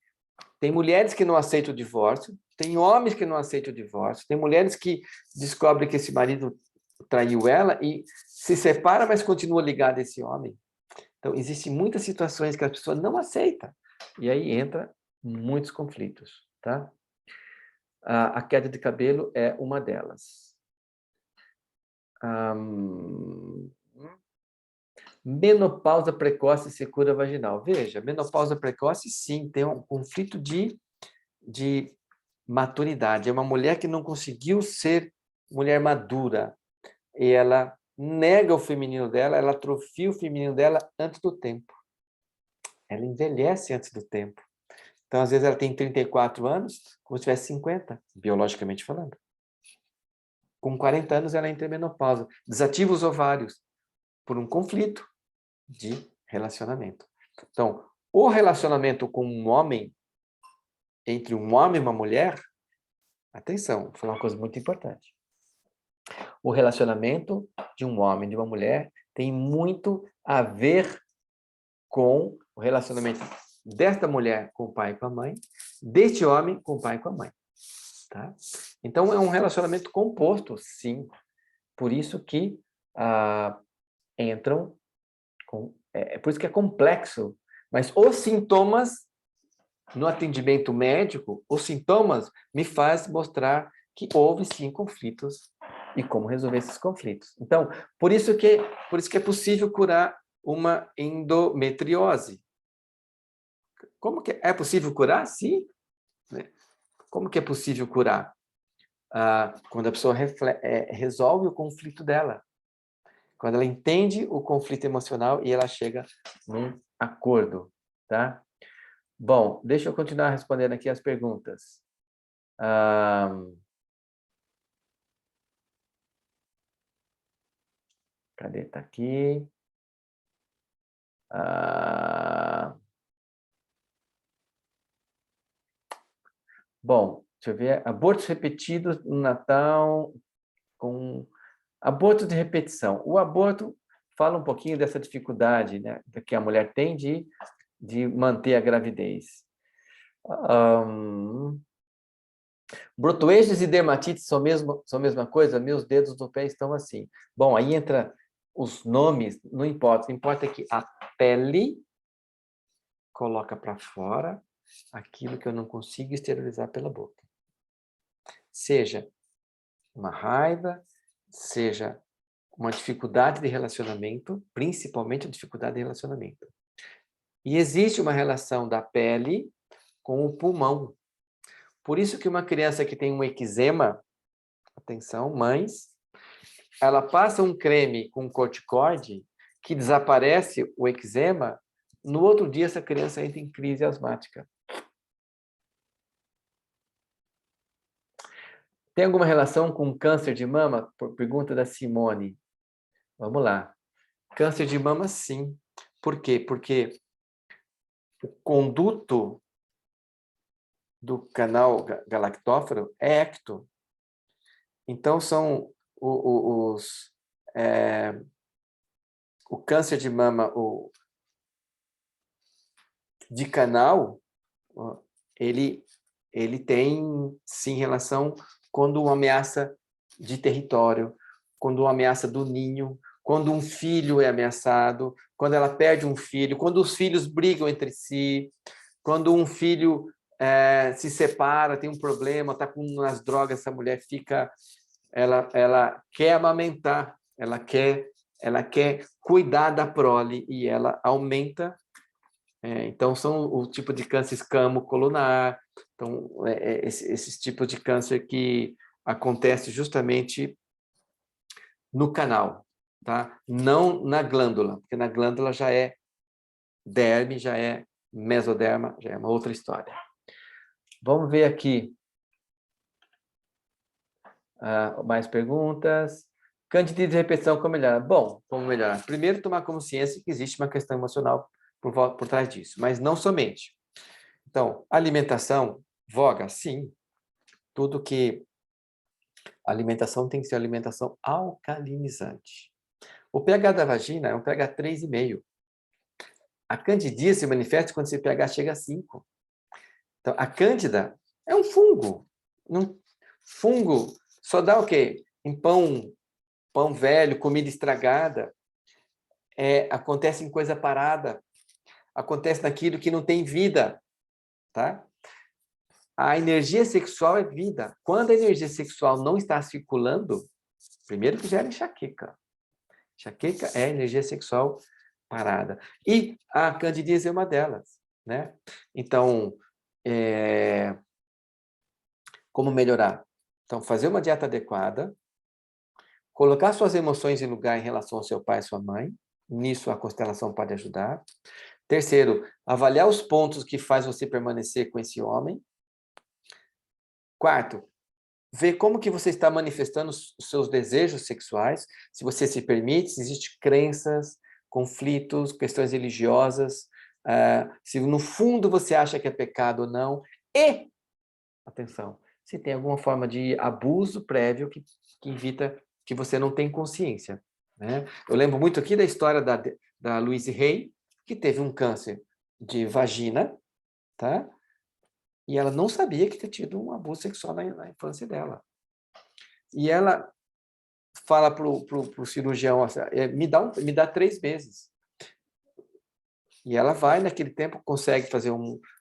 mulheres que não aceitam o divórcio, tem homens que não aceitam o divórcio, tem mulheres que descobrem que esse marido traiu ela e se separa, mas continua ligada a esse homem. Então, existem muitas situações que a pessoa não aceita. E aí entra muitos conflitos, tá? A queda de cabelo é uma delas. Menopausa precoce e secura vaginal. Veja, menopausa precoce, sim, tem um conflito de maturidade. É uma mulher que não conseguiu ser mulher madura. E ela nega o feminino dela, ela atrofia o feminino dela antes do tempo. Ela envelhece antes do tempo. Então, às vezes, ela tem 34 anos, como se tivesse 50, biologicamente falando. Com 40 anos, ela entra em menopausa. Desativa os ovários por um conflito de relacionamento. Então, o relacionamento com um homem, entre um homem e uma mulher, atenção, vou falar uma coisa muito importante. O relacionamento de um homem e de uma mulher tem muito a ver com o relacionamento desta mulher com o pai e com a mãe, deste homem com o pai e com a mãe. Tá? Então, é um relacionamento composto, sim. Por isso que entram... por isso que é complexo. Mas os sintomas, no atendimento médico, os sintomas me fazem mostrar que houve, sim, conflitos e como resolver esses conflitos. Então, por isso que é possível curar uma endometriose. Como que é possível curar? Sim. Né? Como que é possível curar? Quando a pessoa resolve o conflito dela. Quando ela entende o conflito emocional e ela chega num acordo, tá? Bom, deixa eu continuar respondendo aqui as perguntas. Cadê? Tá aqui. Bom, deixa eu ver. Abortos repetidos no Natal com aborto de repetição. O aborto fala um pouquinho dessa dificuldade, né, que a mulher tem de manter a gravidez. Brotoejas e dermatites são a mesma coisa? Meus dedos do pé estão assim. Bom, aí entra os nomes, não importa que a pele coloca para fora aquilo que eu não consigo esterilizar pela boca. Seja uma raiva, seja uma dificuldade de relacionamento, principalmente a dificuldade de relacionamento. E existe uma relação da pele com o pulmão. Por isso que uma criança que tem um eczema, atenção, mães, ela passa um creme com corticoide que desaparece o eczema, no outro dia essa criança entra em crise asmática. Tem alguma relação com câncer de mama? Pergunta da Simone. Vamos lá. Câncer de mama, sim. Por quê? Porque o conduto do canal galactófaro é ecto. Então, são o câncer de mama de canal, ele tem, sim, relação quando uma ameaça de território, quando uma ameaça do ninho, quando um filho é ameaçado, quando ela perde um filho, quando os filhos brigam entre si, quando um filho se separa, tem um problema, está com as drogas, essa mulher fica... Ela quer amamentar, ela quer cuidar da prole e ela aumenta. Então, são o tipo de câncer escamo-colunar. Então, esses tipos de câncer que acontece justamente no canal, tá? Não na glândula, porque na glândula já é derme, já é mesoderma, já é uma outra história. Vamos ver aqui mais perguntas. Candidíase de repetição, como melhorar? Bom, como melhorar? Primeiro, tomar consciência que existe uma questão emocional por trás disso, mas não somente. Então, alimentação, voga, sim. Tudo que... A alimentação tem que ser alimentação alcalinizante. O pH da vagina é um pH 3,5. A candidíase se manifesta quando esse pH chega a 5. Então, a cândida é um fungo. Fungo só dá o quê? Em pão velho, comida estragada. Acontece em coisa parada. Acontece naquilo que não tem vida. Tá? A energia sexual é vida. Quando a energia sexual não está circulando, primeiro que gera enxaqueca. Enxaqueca é energia sexual parada. E a candidíase é uma delas, né? Então, como melhorar? Então, fazer uma dieta adequada, colocar suas emoções em lugar em relação ao seu pai e sua mãe. Nisso, a constelação pode ajudar. Terceiro, avaliar os pontos que faz você permanecer com esse homem. Quarto, ver como que você está manifestando os seus desejos sexuais, se você se permite, se existem crenças, conflitos, questões religiosas, se no fundo você acha que é pecado ou não, e, atenção, se tem alguma forma de abuso prévio que evita que você não tem consciência, né? Eu lembro muito aqui da história da Louise Hay, que teve um câncer de vagina, tá? E ela não sabia que tinha tido um abuso sexual na infância dela. E ela fala pro cirurgião, assim, me dá 3 meses. E ela vai, naquele tempo, consegue fazer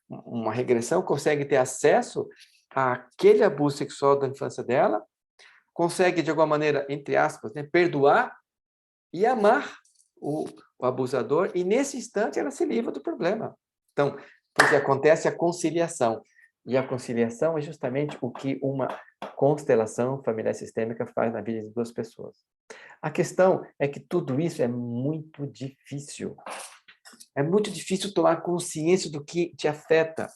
uma regressão, consegue ter acesso àquele abuso sexual da infância dela, consegue, de alguma maneira, entre aspas, né, perdoar e amar o abusador, e nesse instante ela se livra do problema. Então, porque acontece a conciliação. E a conciliação é justamente o que uma constelação familiar sistêmica faz na vida de 2 pessoas. A questão é que tudo isso é muito difícil. É muito difícil tomar consciência do que te afeta.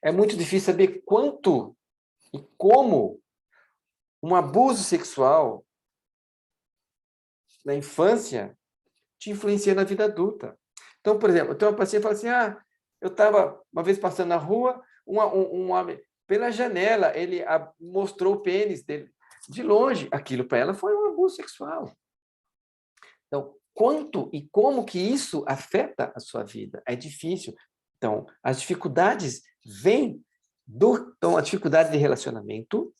É muito difícil saber quanto e como um abuso sexual na infância te influencia na vida adulta. Então, por exemplo, eu tenho uma paciente que fala assim, eu estava uma vez passando na rua, um homem, pela janela, ele mostrou o pênis dele de longe. Aquilo para ela foi um abuso sexual. Então, quanto e como que isso afeta a sua vida? É difícil. Então, as dificuldades vêm então, a dificuldade de relacionamento,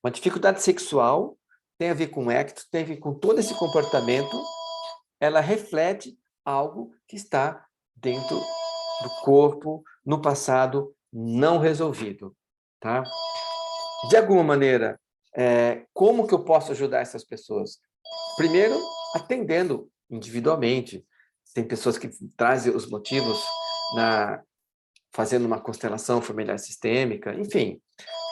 uma dificuldade sexual, tem a ver com ecto, tem a ver com todo esse comportamento, ela reflete algo que está dentro do corpo, no passado, não resolvido. Tá? De alguma maneira, como que eu posso ajudar essas pessoas? Primeiro, atendendo individualmente. Tem pessoas que trazem os motivos fazendo uma constelação familiar sistêmica, enfim.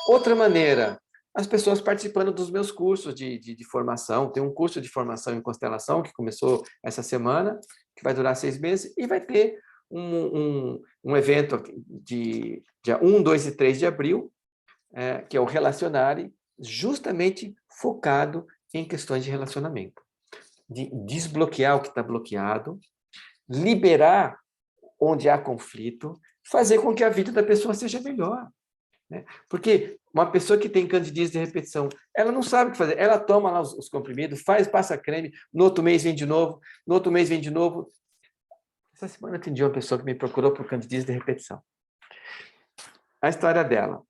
Outra maneira, as pessoas participando dos meus cursos de formação. Tem um curso de formação em constelação que começou essa semana, que vai durar 6 meses, e vai ter um evento de dia 1, 2 e 3 de abril, que é o Relacionare, justamente focado em questões de relacionamento. De desbloquear o que está bloqueado, liberar onde há conflito, fazer com que a vida da pessoa seja melhor. Né? Porque uma pessoa que tem candidíase de repetição, ela não sabe o que fazer. Ela toma lá os comprimidos, passa creme, no outro mês vem de novo, no outro mês vem de novo. Essa semana eu atendi uma pessoa que me procurou por candidíase de repetição. A história dela.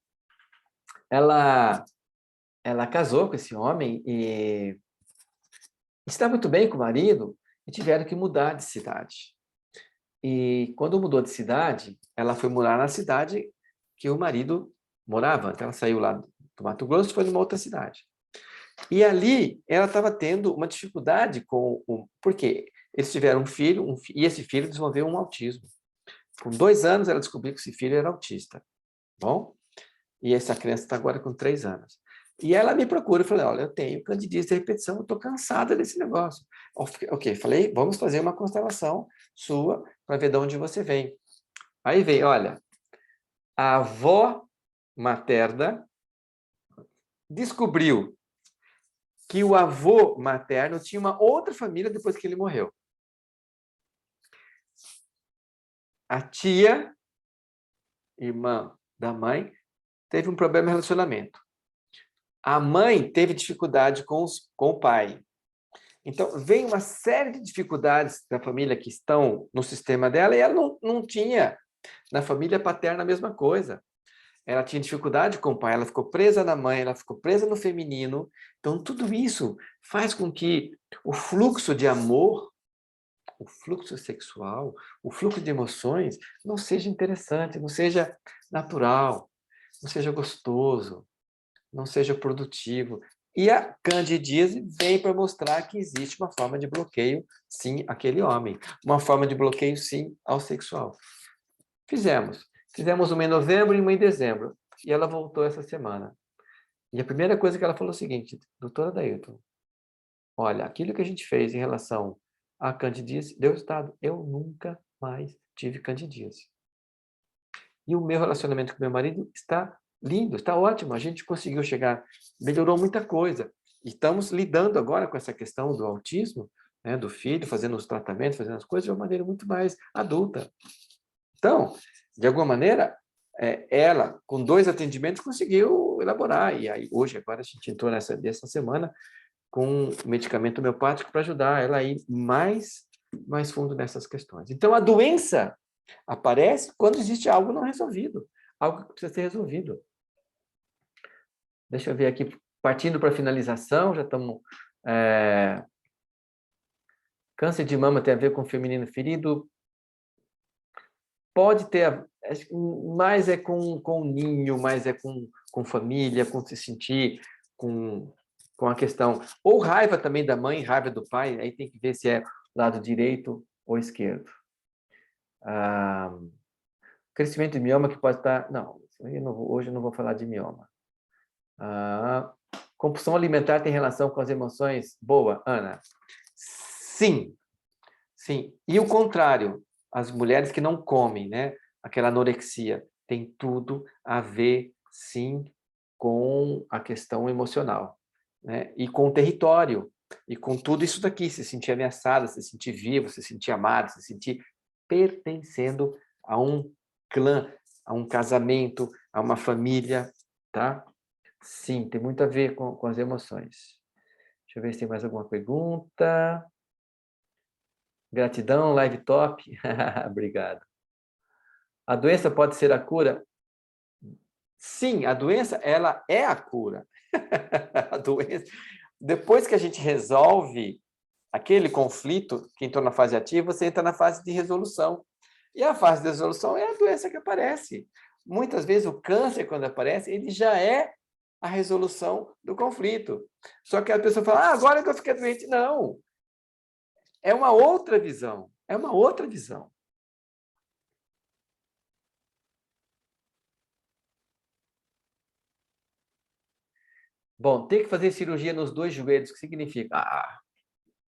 Ela casou com esse homem e está muito bem com o marido e tiveram que mudar de cidade. E quando mudou de cidade, ela foi morar na cidade que o marido morava. Então, ela saiu lá do Mato Grosso e foi numa outra cidade. E ali, ela estava tendo uma dificuldade porque eles tiveram um filho, e esse filho desenvolveu um autismo. Com 2 anos, ela descobriu que esse filho era autista. Bom? E essa criança está agora com 3 anos. E ela me procura e falou, olha, eu tenho candidíase de repetição, eu estou cansada desse negócio. Ok, falei, vamos fazer uma constelação sua para ver de onde você vem. Aí veio, olha, a avó materna descobriu que o avô materno tinha uma outra família depois que ele morreu. A tia, irmã da mãe, teve um problema de relacionamento. A mãe teve dificuldade com o pai. Então, vem uma série de dificuldades da família que estão no sistema dela, e ela não tinha na família paterna a mesma coisa. Ela tinha dificuldade com o pai, ela ficou presa na mãe, ela ficou presa no feminino. Então, tudo isso faz com que o fluxo de amor, o fluxo sexual, o fluxo de emoções não seja interessante, não seja natural, não seja gostoso, não seja produtivo. E a candidíase vem para mostrar que existe uma forma de bloqueio, sim, àquele homem. Uma forma de bloqueio, sim, ao sexual. Fizemos uma em novembro e uma em dezembro. E ela voltou essa semana. E a primeira coisa que ela falou é o seguinte, doutora Dailton, olha, aquilo que a gente fez em relação à candidíase deu resultado. Eu nunca mais tive candidíase. E o meu relacionamento com meu marido está lindo, está ótimo. A gente conseguiu chegar, melhorou muita coisa. Estamos lidando agora com essa questão do autismo, né, do filho, fazendo os tratamentos, fazendo as coisas de uma maneira muito mais adulta. Então, de alguma maneira, ela, com 2 atendimentos, conseguiu elaborar. E aí, hoje, agora, a gente entrou dessa semana com um medicamento homeopático para ajudar ela a ir mais fundo nessas questões. Então, a doença aparece quando existe algo não resolvido, algo que precisa ser resolvido. Deixa eu ver aqui, partindo para a finalização, já estamos... Câncer de mama tem a ver com feminino ferido? Pode ter, mais é com o ninho, mais é com família, com se sentir, com a questão... Ou raiva também da mãe, raiva do pai, aí tem que ver se é lado direito ou esquerdo. Crescimento de mioma que pode estar... Não, hoje eu não vou falar de mioma. Compulsão alimentar tem relação com as emoções? Boa, Ana. Sim, sim. E o contrário, as mulheres que não comem, né? Aquela anorexia, tem tudo a ver, sim, com a questão emocional, né? E com o território, e com tudo isso daqui, se sentir ameaçada, se sentir vivo, se sentir amado, se sentir pertencendo a um clã, a um casamento, a uma família, tá? Sim, tem muito a ver com as emoções. Deixa eu ver se tem mais alguma pergunta. Gratidão, live top. Obrigado. A doença pode ser a cura? Sim, a doença, ela é a cura. A doença. Depois que a gente resolve aquele conflito, que entrou na fase ativa, você entra na fase de resolução. E a fase de resolução é a doença que aparece. Muitas vezes o câncer, quando aparece, ele já é a resolução do conflito. Só que a pessoa fala, agora que eu fiquei doente. Não. É uma outra visão. É uma outra visão. Bom, ter que fazer cirurgia nos 2 joelhos, o que significa?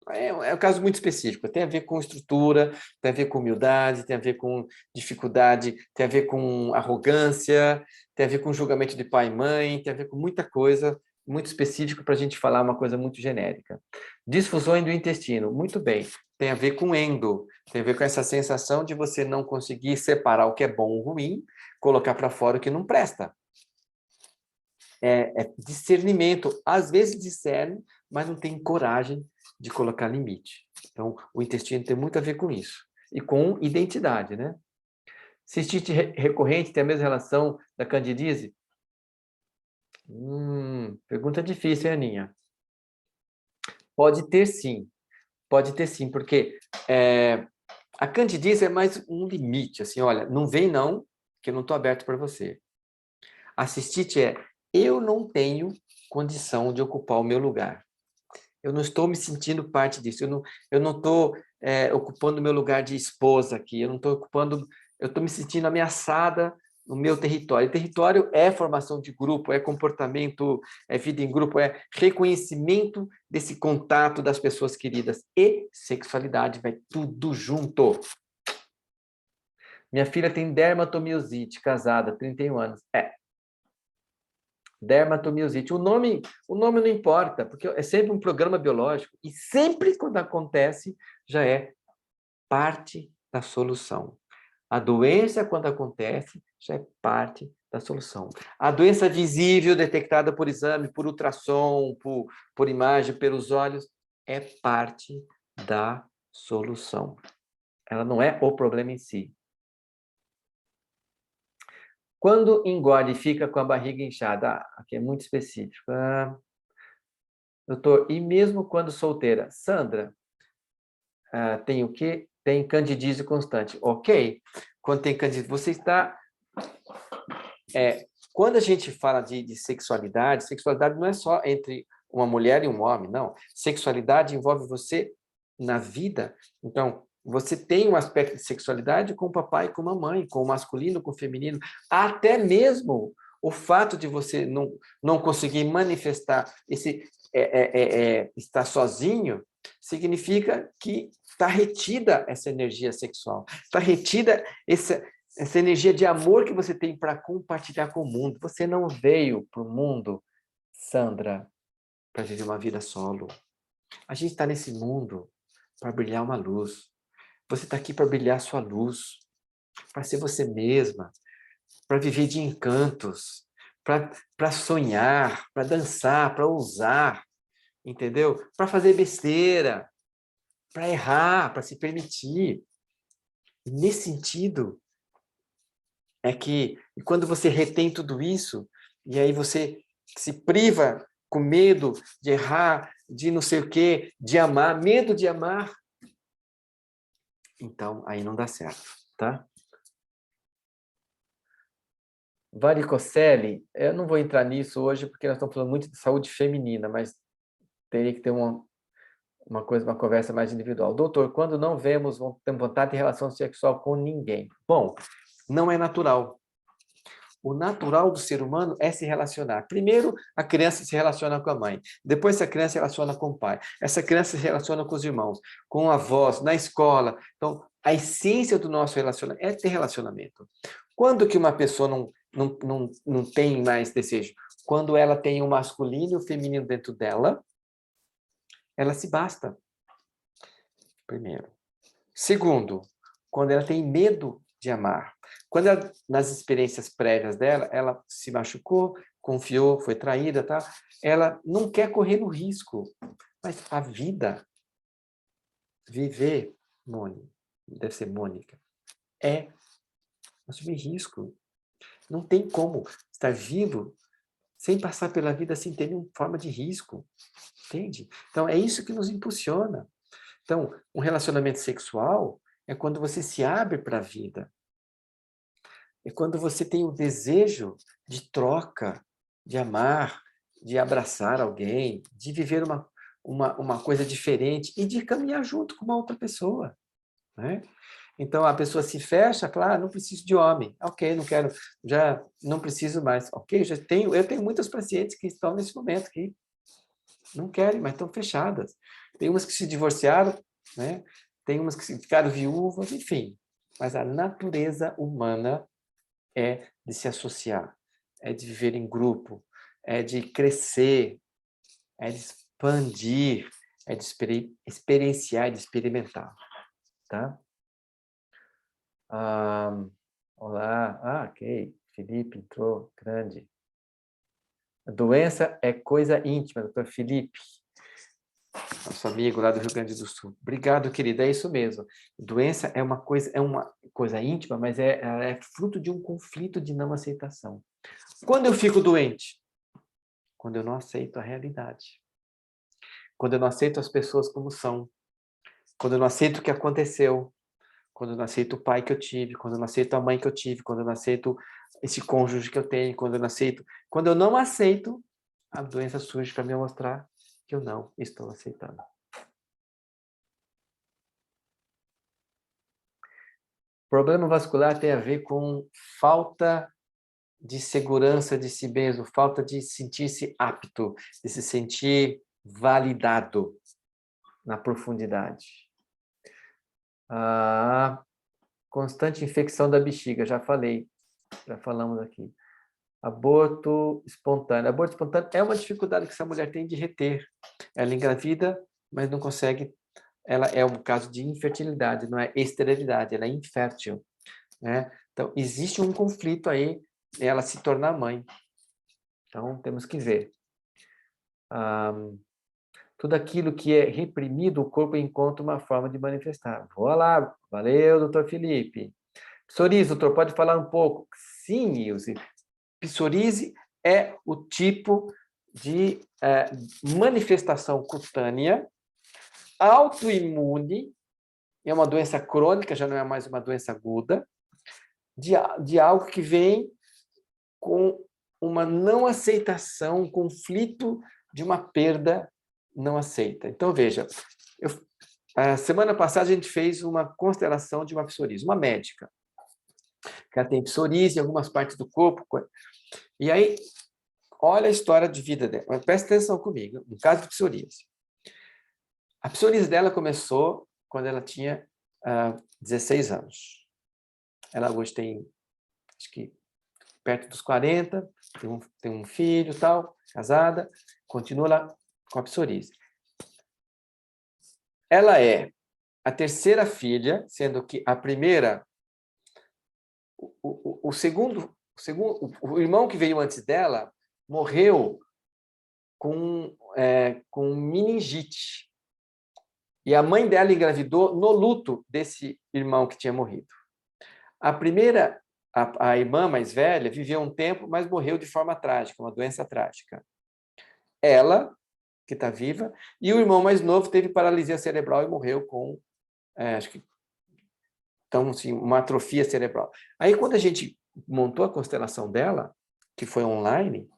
É um caso muito específico. Tem a ver com estrutura, tem a ver com humildade, tem a ver com dificuldade, tem a ver com arrogância, tem a ver com julgamento de pai e mãe, tem a ver com muita coisa muito específica para a gente falar uma coisa muito genérica. Disfunções do intestino, muito bem. Tem a ver com endo, tem a ver com essa sensação de você não conseguir separar o que é bom ou ruim, colocar para fora o que não presta. É discernimento. Às vezes discerne, mas não tem coragem de colocar limite. Então, o intestino tem muito a ver com isso. E com identidade, né? Cistite recorrente tem a mesma relação da candidíase? Pergunta difícil, hein, Aninha? Pode ter sim. Pode ter sim, porque a candidíase é mais um limite. Assim, olha, não vem não, que eu não estou aberto para você. A cistite eu não tenho condição de ocupar o meu lugar. Eu não estou me sentindo parte disso. Eu não estou ocupando o meu lugar de esposa aqui. Eu não estou ocupando... Eu estou me sentindo ameaçada no meu território. E território é formação de grupo, é comportamento, é vida em grupo, é reconhecimento desse contato das pessoas queridas. E sexualidade, vai tudo junto. Minha filha tem dermatomiosite, casada, 31 anos. Dermatomiosite. O nome não importa, porque é sempre um programa biológico e sempre quando acontece já é parte da solução. A doença, quando acontece, já é parte da solução. A doença visível, detectada por exame, por ultrassom, por imagem, pelos olhos, é parte da solução. Ela não é o problema em si. Quando engorde e fica com a barriga inchada? Aqui é muito específico. Doutor, e mesmo quando solteira? Sandra, tem o quê? Tem candidíase constante. Ok. Quando tem candidíase, você está... quando a gente fala de sexualidade, sexualidade não é só entre uma mulher e um homem, não. Sexualidade envolve você na vida. Então, você tem um aspecto de sexualidade com o papai e com a mamãe, com o masculino, com o feminino. Até mesmo o fato de você não conseguir manifestar estar sozinho, significa que está retida essa energia sexual, está retida essa energia de amor que você tem para compartilhar com o mundo. Você não veio para o mundo, Sandra, para viver uma vida solo. A gente está nesse mundo para brilhar uma luz. Você está aqui para brilhar sua luz, para ser você mesma, para viver de encantos, para sonhar, para dançar, para ousar, entendeu? Para fazer besteira, para errar, para se permitir. E nesse sentido, é que quando você retém tudo isso, e aí você se priva com medo de errar, de não sei o quê, de amar, medo de amar, então aí não dá certo, tá? Varicocele, eu não vou entrar nisso hoje porque nós estamos falando muito de saúde feminina, mas teria que ter uma coisa, uma conversa mais individual. Doutor, quando não temos vontade de relação sexual com ninguém. Bom, não é natural. O natural do ser humano é se relacionar. Primeiro, a criança se relaciona com a mãe. Depois, a criança se relaciona com o pai. Essa criança se relaciona com os irmãos, com avós, na escola. Então, a essência do nosso relacionamento é ter relacionamento. Quando que uma pessoa não tem mais desejo? Quando ela tem o masculino e o feminino dentro dela, ela se basta. Primeiro. Segundo, quando ela tem medo de amar. Quando ela, nas experiências prévias dela, ela se machucou, confiou, foi traída, tá? Ela não quer correr no risco. Mas a vida, viver, deve ser Mônica, é assumir risco. Não tem como estar vivo sem passar pela vida sem ter nenhuma forma de risco. Entende? Então, é isso que nos impulsiona. Então, um relacionamento sexual é quando você se abre para a vida. É quando você tem o desejo de troca, de amar, de abraçar alguém, de viver uma coisa diferente e de caminhar junto com uma outra pessoa. Né? Então, a pessoa se fecha, fala, não preciso de homem. Ok, não quero, já não preciso mais. Ok, eu tenho muitas pacientes que estão nesse momento, que não querem, mas estão fechadas. Tem umas que se divorciaram, né? Tem umas que ficaram viúvas, enfim. Mas a natureza humana é de se associar, é de viver em grupo, é de crescer, é de expandir, é de experienciar, de experimentar. Tá? Olá, ok. Felipe entrou, grande. A doença é coisa íntima, doutor Felipe. Nosso amigo lá do Rio Grande do Sul. Obrigado, querida. É isso mesmo. Doença é uma coisa íntima, mas é fruto de um conflito de não aceitação. Quando eu fico doente? Quando eu não aceito a realidade. Quando eu não aceito as pessoas como são. Quando eu não aceito o que aconteceu. Quando eu não aceito o pai que eu tive. Quando eu não aceito a mãe que eu tive. Quando eu não aceito esse cônjuge que eu tenho. Quando eu não aceito. Quando eu não aceito, a doença surge para me mostrar que eu não estou aceitando. Problema vascular tem a ver com falta de segurança de si mesmo, falta de sentir-se apto, de se sentir validado na profundidade. Constante infecção da bexiga, já falamos aqui. Aborto espontâneo. Aborto espontâneo é uma dificuldade que essa mulher tem de reter. Ela engravida, mas não consegue. Ela é um caso de infertilidade, não é esterilidade, ela é infértil. Né? Então, existe um conflito aí, ela se tornar mãe. Então, temos que ver. Tudo aquilo que é reprimido, o corpo encontra uma forma de manifestar. Vou lá. Valeu, doutor Felipe. Psoríase, doutor, pode falar um pouco? Sim, Ilse. Psoríase é o tipo de manifestação cutânea autoimune, é uma doença crônica, já não é mais uma doença aguda, de algo que vem com uma não aceitação, um conflito de uma perda não aceita. Então, veja, a semana passada a gente fez uma constelação de uma psoríase, uma médica, que ela tem psoríase em algumas partes do corpo, e aí, olha a história de vida dela, presta atenção comigo, no caso de psoríase. A psoríase dela começou quando ela tinha 16 anos. Ela hoje tem, acho que, perto dos 40, tem um filho, tal, casada, continua lá com a psoríase. Ela é a terceira filha, sendo que a primeira, o segundo o irmão que veio antes dela morreu com meningite. E a mãe dela engravidou no luto desse irmão que tinha morrido. A primeira, a irmã mais velha, viveu um tempo, mas morreu de forma trágica, uma doença trágica. Ela, que está viva, e o irmão mais novo teve paralisia cerebral e morreu com, acho que, então, assim, uma atrofia cerebral. Aí, quando a gente montou a constelação dela, que foi online,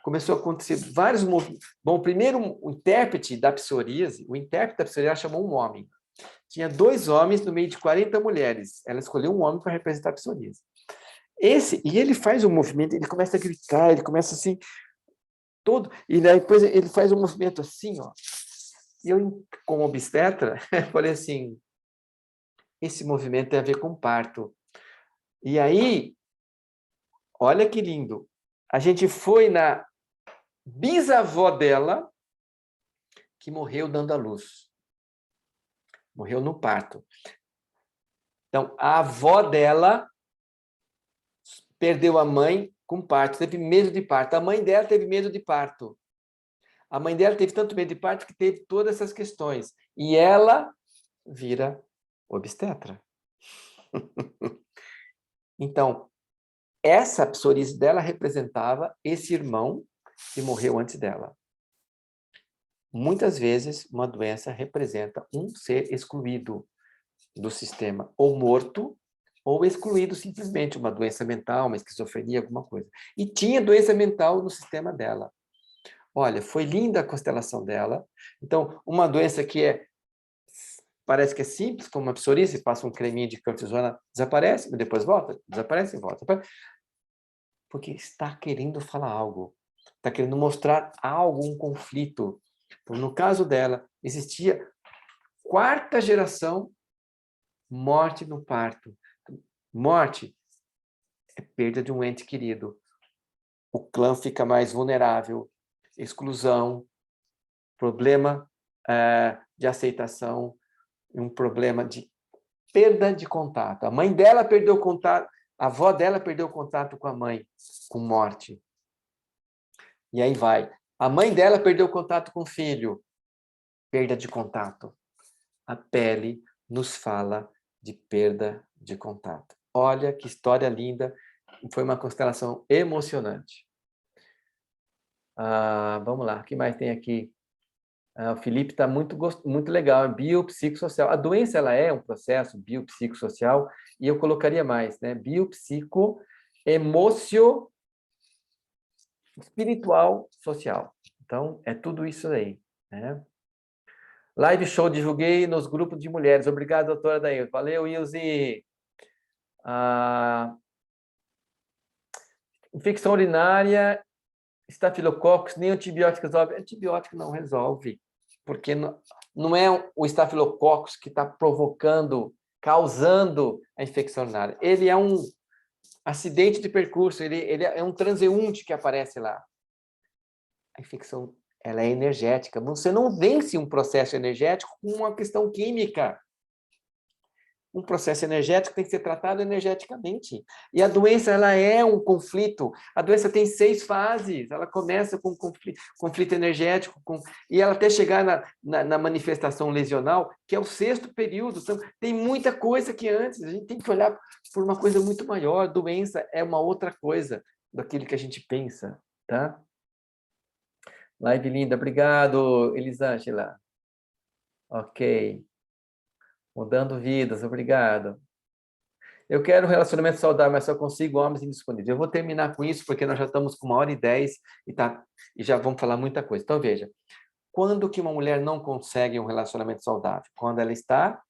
começou a acontecer vários movimentos. Bom, primeiro, o intérprete da psoríase ela chamou um homem. Tinha 2 homens no meio de 40 mulheres. Ela escolheu um homem para representar a psoríase. E ele faz um movimento, ele começa a gritar, ele começa assim, todo, e depois ele faz um movimento assim, ó. E eu, como obstetra, falei assim, esse movimento tem a ver com parto. E aí, olha que lindo, a gente foi na bisavó dela, que morreu dando à luz. Morreu no parto. Então, a avó dela perdeu a mãe com parto, teve medo de parto. A mãe dela teve medo de parto. A mãe dela teve tanto medo de parto que teve todas essas questões. E ela vira obstetra. Então, essa psoríase dela representava esse irmão que morreu antes dela. Muitas vezes, uma doença representa um ser excluído do sistema, ou morto, ou excluído simplesmente, uma doença mental, uma esquizofrenia, alguma coisa. E tinha doença mental no sistema dela. Olha, foi linda a constelação dela. Então, uma doença que parece que é simples, como uma psoríase, passa um creminho de cortisona, desaparece, mas depois volta, desaparece e volta. Porque está querendo falar algo, está querendo mostrar algo, um conflito. Então, no caso dela, existia 4ª geração, morte no parto. Morte é perda de um ente querido. O clã fica mais vulnerável, exclusão, problema de aceitação, um problema de perda de contato. A mãe dela perdeu contato, a avó dela perdeu contato com a mãe, com morte. E aí vai. A mãe dela perdeu contato com o filho, perda de contato. A pele nos fala de perda de contato. Olha que história linda. Foi uma constelação emocionante. Vamos lá, o que mais tem aqui? O Felipe está muito legal, é biopsicossocial. A doença ela é um processo biopsicossocial e eu colocaria mais, né? Biopsico, emocio, espiritual, social. Então, é tudo isso aí, né? Live show, divulguei nos grupos de mulheres. Obrigado, doutora Daí. Valeu, Ilze. Infecção urinária, estafilococcus, nem antibiótico resolve. Antibiótico não resolve, porque não é o estafilococcus que está causando a infecção urinária. Ele é um acidente de percurso, ele é um transeunte que aparece lá. A infecção, ela é energética. Você não vence um processo energético com uma questão química. Um processo energético tem que ser tratado energeticamente. E a doença, ela é um conflito. A doença tem 6 fases. Ela começa com conflito energético, e ela até chegar na manifestação lesional, que é o 6º período. Então, tem muita coisa que antes. A gente tem que olhar por uma coisa muito maior. A doença é uma outra coisa daquilo que a gente pensa, tá? Live linda. Obrigado, Elisângela. Ok. Mudando vidas, obrigado. Eu quero um relacionamento saudável, mas só consigo homens indisponíveis. Eu vou terminar com isso, porque nós já estamos com 1h10 e já vamos falar muita coisa. Então, veja, quando que uma mulher não consegue um relacionamento saudável? Quando ela está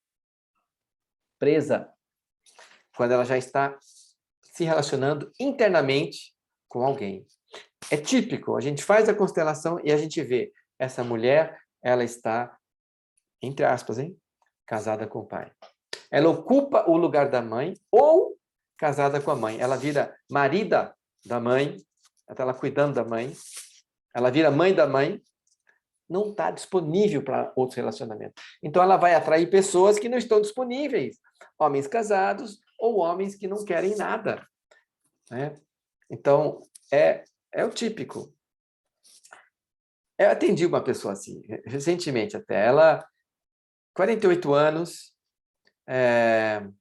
presa, quando ela já está se relacionando internamente com alguém. É típico, a gente faz a constelação e a gente vê essa mulher, ela está, entre aspas, casada com o pai. Ela ocupa o lugar da mãe ou casada com a mãe. Ela vira marida da mãe, ela está lá cuidando da mãe. Ela vira mãe da mãe, não está disponível para outros relacionamentos. Então, ela vai atrair pessoas que não estão disponíveis. Homens casados ou homens que não querem nada, né? Então, é o típico. Eu atendi uma pessoa assim, recentemente até. Ela, 48 anos, ela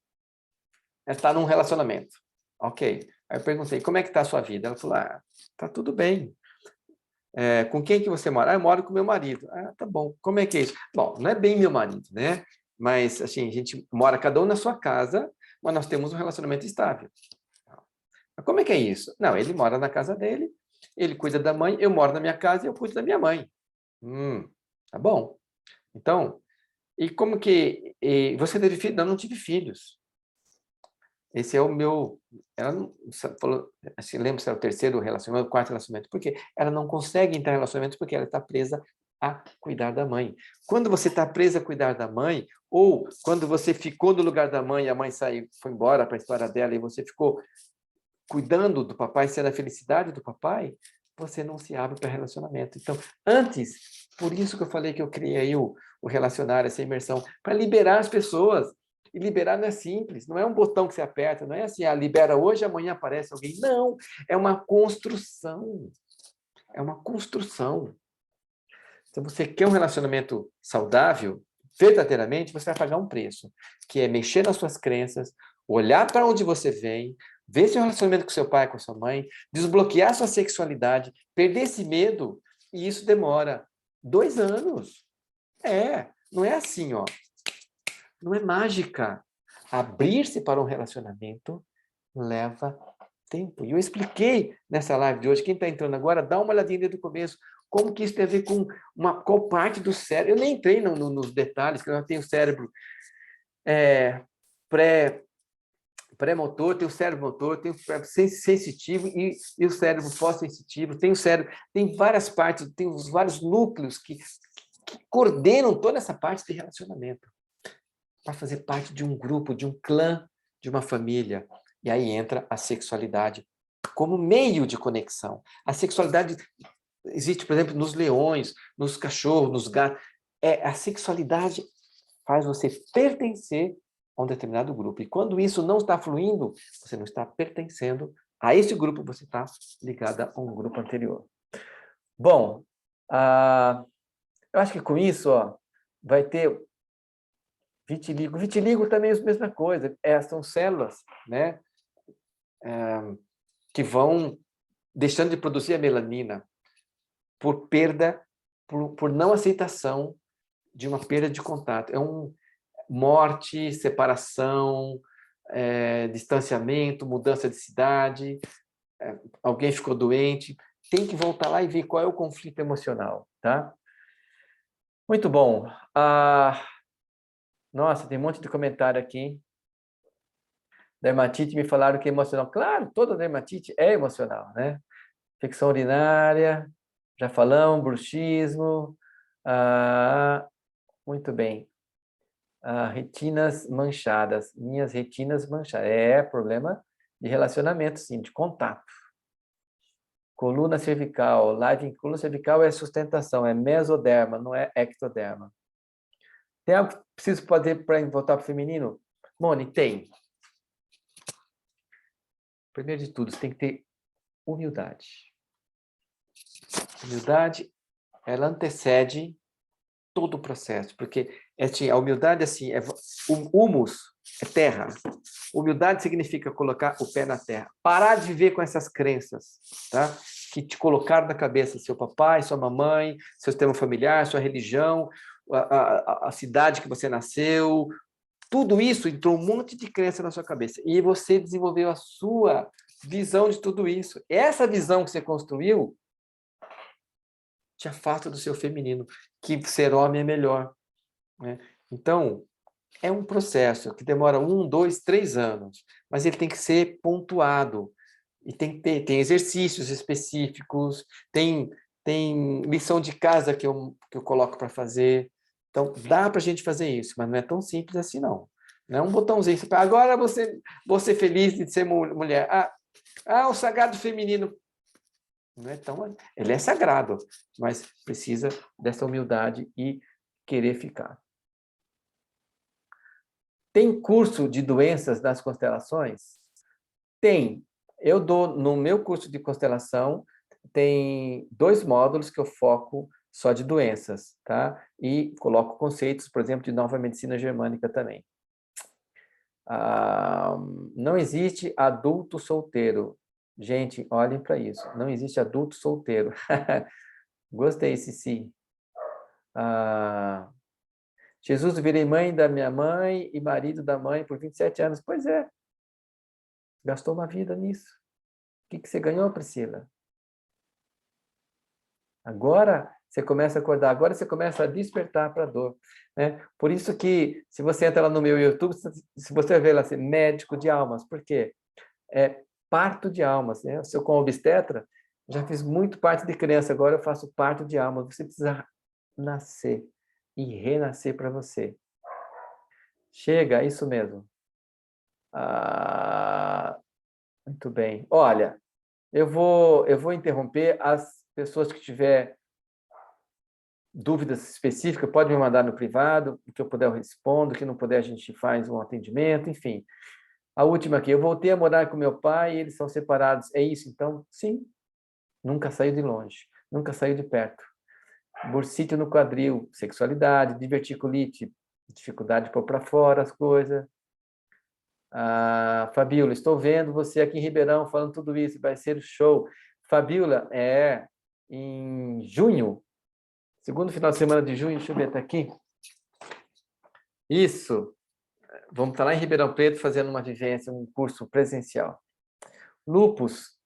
está num relacionamento. Ok. Aí eu perguntei, como é que está a sua vida? Ela falou, tá tudo bem. Com quem que você mora? Eu moro com meu marido. Tá bom. Como é que é isso? Bom, não é bem meu marido, né? Mas, assim, a gente mora cada um na sua casa, mas nós temos um relacionamento estável. Mas como é que é isso? Não, ele mora na casa dele, ele cuida da mãe, eu moro na minha casa e eu cuido da minha mãe. Tá bom. Então, e como que... você teve filho? Não, não tive filhos. Esse é o meu... Ela não, falou, assim, lembro se era o terceiro relacionamento, o quarto relacionamento. Por quê? Ela não consegue entrar em relacionamento porque ela está presa a cuidar da mãe. Quando você está presa a cuidar da mãe, ou quando você ficou no lugar da mãe e a mãe saiu, foi embora para a história dela e você ficou cuidando do papai, sendo a felicidade do papai, você não se abre para relacionamento. Então, antes, por isso que eu falei que eu criei aí o relacionário, essa imersão, para liberar as pessoas. E liberar não é simples, não é um botão que você aperta, não é assim, libera hoje, amanhã aparece alguém. Não, é uma construção. É uma construção. Se você quer um relacionamento saudável, verdadeiramente, você vai pagar um preço, que é mexer nas suas crenças, olhar para onde você vem, ver seu relacionamento com seu pai, com sua mãe, desbloquear sua sexualidade, perder esse medo, e isso demora 2 anos. Não é assim, ó. Não é mágica. Abrir-se para um relacionamento leva tempo. E eu expliquei nessa live de hoje, quem está entrando agora, dá uma olhadinha desde o começo, como que isso tem a ver com qual parte do cérebro. Eu nem entrei nos detalhes, que eu já tenho o cérebro pré-motor, tem o cérebro motor, tem o cérebro sensitivo e o cérebro pós-sensitivo, tem o cérebro, tem várias partes, tem os vários núcleos que coordenam toda essa parte de relacionamento para fazer parte de um grupo, de um clã, de uma família. E aí entra a sexualidade como meio de conexão. A sexualidade existe, por exemplo, nos leões, nos cachorros, nos gatos. A sexualidade faz você pertencer a um determinado grupo. E quando isso não está fluindo, você não está pertencendo a esse grupo, você está ligada a um grupo anterior. Bom, eu acho que com isso, vai ter vitiligo. Vitiligo também é a mesma coisa. São células, né, que vão deixando de produzir a melanina por perda, por não aceitação de uma perda de contato. Morte, separação, distanciamento, mudança de cidade, alguém ficou doente, tem que voltar lá e ver qual é o conflito emocional, tá? Muito bom. Nossa, tem um monte de comentário aqui. Dermatite, me falaram que é emocional. Claro, toda dermatite é emocional, né? Infecção urinária, já falamos, bruxismo. Muito bem. Retinas manchadas. Minhas retinas manchadas. Problema de relacionamento, sim, de contato. Coluna cervical. Live em coluna cervical é sustentação, é mesoderma, não é ectoderma. Tem algo que preciso fazer para voltar para o feminino? Moni, tem. Primeiro de tudo, você tem que ter humildade. Humildade, ela antecede todo o processo, porque assim, a humildade assim, o humus é terra. Humildade significa colocar o pé na terra. Parar de viver com essas crenças, tá? Que te colocaram na cabeça seu papai, sua mamãe, seu sistema familiar, sua religião, a cidade que você nasceu. Tudo isso entrou um monte de crença na sua cabeça. E você desenvolveu a sua visão de tudo isso. Essa visão que você construiu te afasta do seu feminino, que ser homem é melhor, né? Então, é um processo que demora 1, 2, 3 anos, mas ele tem que ser pontuado. E tem exercícios específicos, tem lição de casa que eu coloco para fazer. Então, dá para a gente fazer isso, mas não é tão simples assim, não. Não é um botãozinho. Agora você feliz de ser mulher. O sagrado feminino. Não é tão... Ele é sagrado, mas precisa dessa humildade e querer ficar. Tem curso de doenças nas constelações? Tem. Eu dou, no meu curso de constelação, tem 2 módulos que eu foco só de doenças, tá? E coloco conceitos, por exemplo, de nova medicina germânica também. Não existe adulto solteiro. Gente, olhem para isso. Não existe adulto solteiro. Gostei, Cici. Jesus, virei mãe da minha mãe e marido da mãe por 27 anos. Pois é. Gastou uma vida nisso. O que você ganhou, Priscila? Agora você começa a acordar, agora você começa a despertar para a dor. Né? Por isso que, se você entra lá no meu YouTube, se você vê lá assim, médico de almas, por quê? É parto de almas. Né? Eu sou com obstetra, já fiz muito parte de criança, agora eu faço parto de almas. Você precisa nascer e renascer para você. Chega, isso mesmo. Muito bem. Olha, eu vou interromper. As pessoas que tiver dúvidas específicas, pode me mandar no privado, o que eu puder eu respondo, o que não puder a gente faz um atendimento, enfim. A última aqui, eu voltei a morar com meu pai e eles são separados. É isso, então? Sim. Nunca saiu de longe, nunca saiu de perto. Bursite no quadril, sexualidade, diverticulite, dificuldade de pôr para fora as coisas. Fabíola, estou vendo você aqui em Ribeirão falando tudo isso, vai ser show. Fabíola, em junho, segundo final de semana de junho, deixa eu ver, tá aqui. Isso. Vamos estar lá em Ribeirão Preto fazendo uma vivência, um curso presencial. Lupus,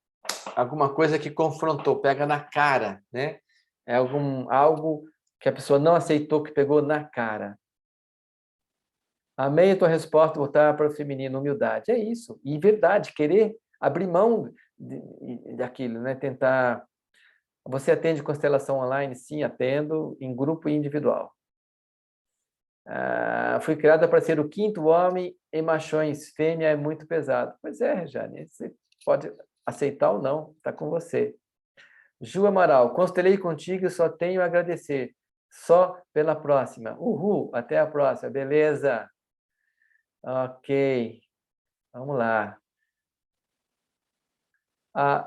alguma coisa que confrontou, pega na cara, né? É algo que a pessoa não aceitou, que pegou na cara. Amei a tua resposta, voltar para o feminino, humildade. É isso. E verdade, querer abrir mão daquilo, né? Tentar... Você atende constelação online? Sim, atendo, em grupo e individual. Fui criada para ser o 5º homem em machões. Fêmea é muito pesado. Pois é, Rejane, você pode aceitar ou não, está com você. Ju Amaral, constelei contigo e só tenho a agradecer. Só pela próxima. Uhul, até a próxima. Beleza. Ok. Vamos lá.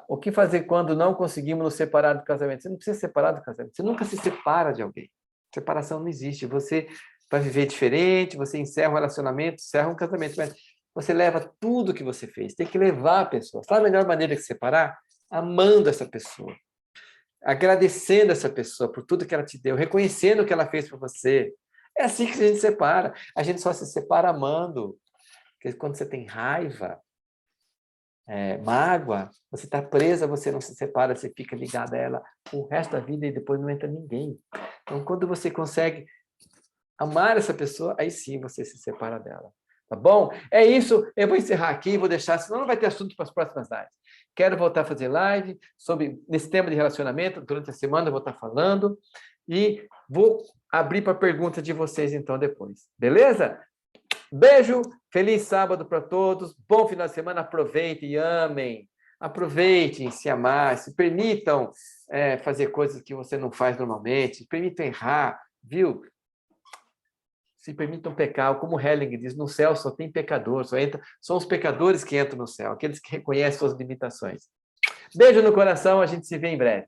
O que fazer quando não conseguimos nos separar do casamento? Você não precisa se separar do casamento. Você nunca se separa de alguém. Separação não existe. Você vai viver diferente, você encerra um relacionamento, encerra um casamento, mas você leva tudo que você fez. Tem que levar a pessoa. Sabe a melhor maneira de se separar? Amando essa pessoa. Agradecendo essa pessoa por tudo que ela te deu, reconhecendo o que ela fez por você. É assim que a gente se separa. A gente só se separa amando. Porque quando você tem raiva, mágoa, você está presa, você não se separa, você fica ligada a ela o resto da vida e depois não entra ninguém. Então, quando você consegue amar essa pessoa, aí sim você se separa dela. Tá bom? É isso. Eu vou encerrar aqui, vou deixar, senão não vai ter assunto para as próximas lives. Quero voltar a fazer live nesse tema de relacionamento. Durante a semana eu vou estar falando. E vou abrir para perguntas de vocês, então, depois. Beleza? Beijo, feliz sábado para todos. Bom final de semana. Aproveitem e amem. Aproveitem se amar. Se permitam fazer coisas que você não faz normalmente. Se permitam errar, viu? Se permitam pecar, como Helling diz, no céu só tem pecador, são os pecadores que entram no céu, aqueles que reconhecem suas limitações. Beijo no coração, a gente se vê em breve.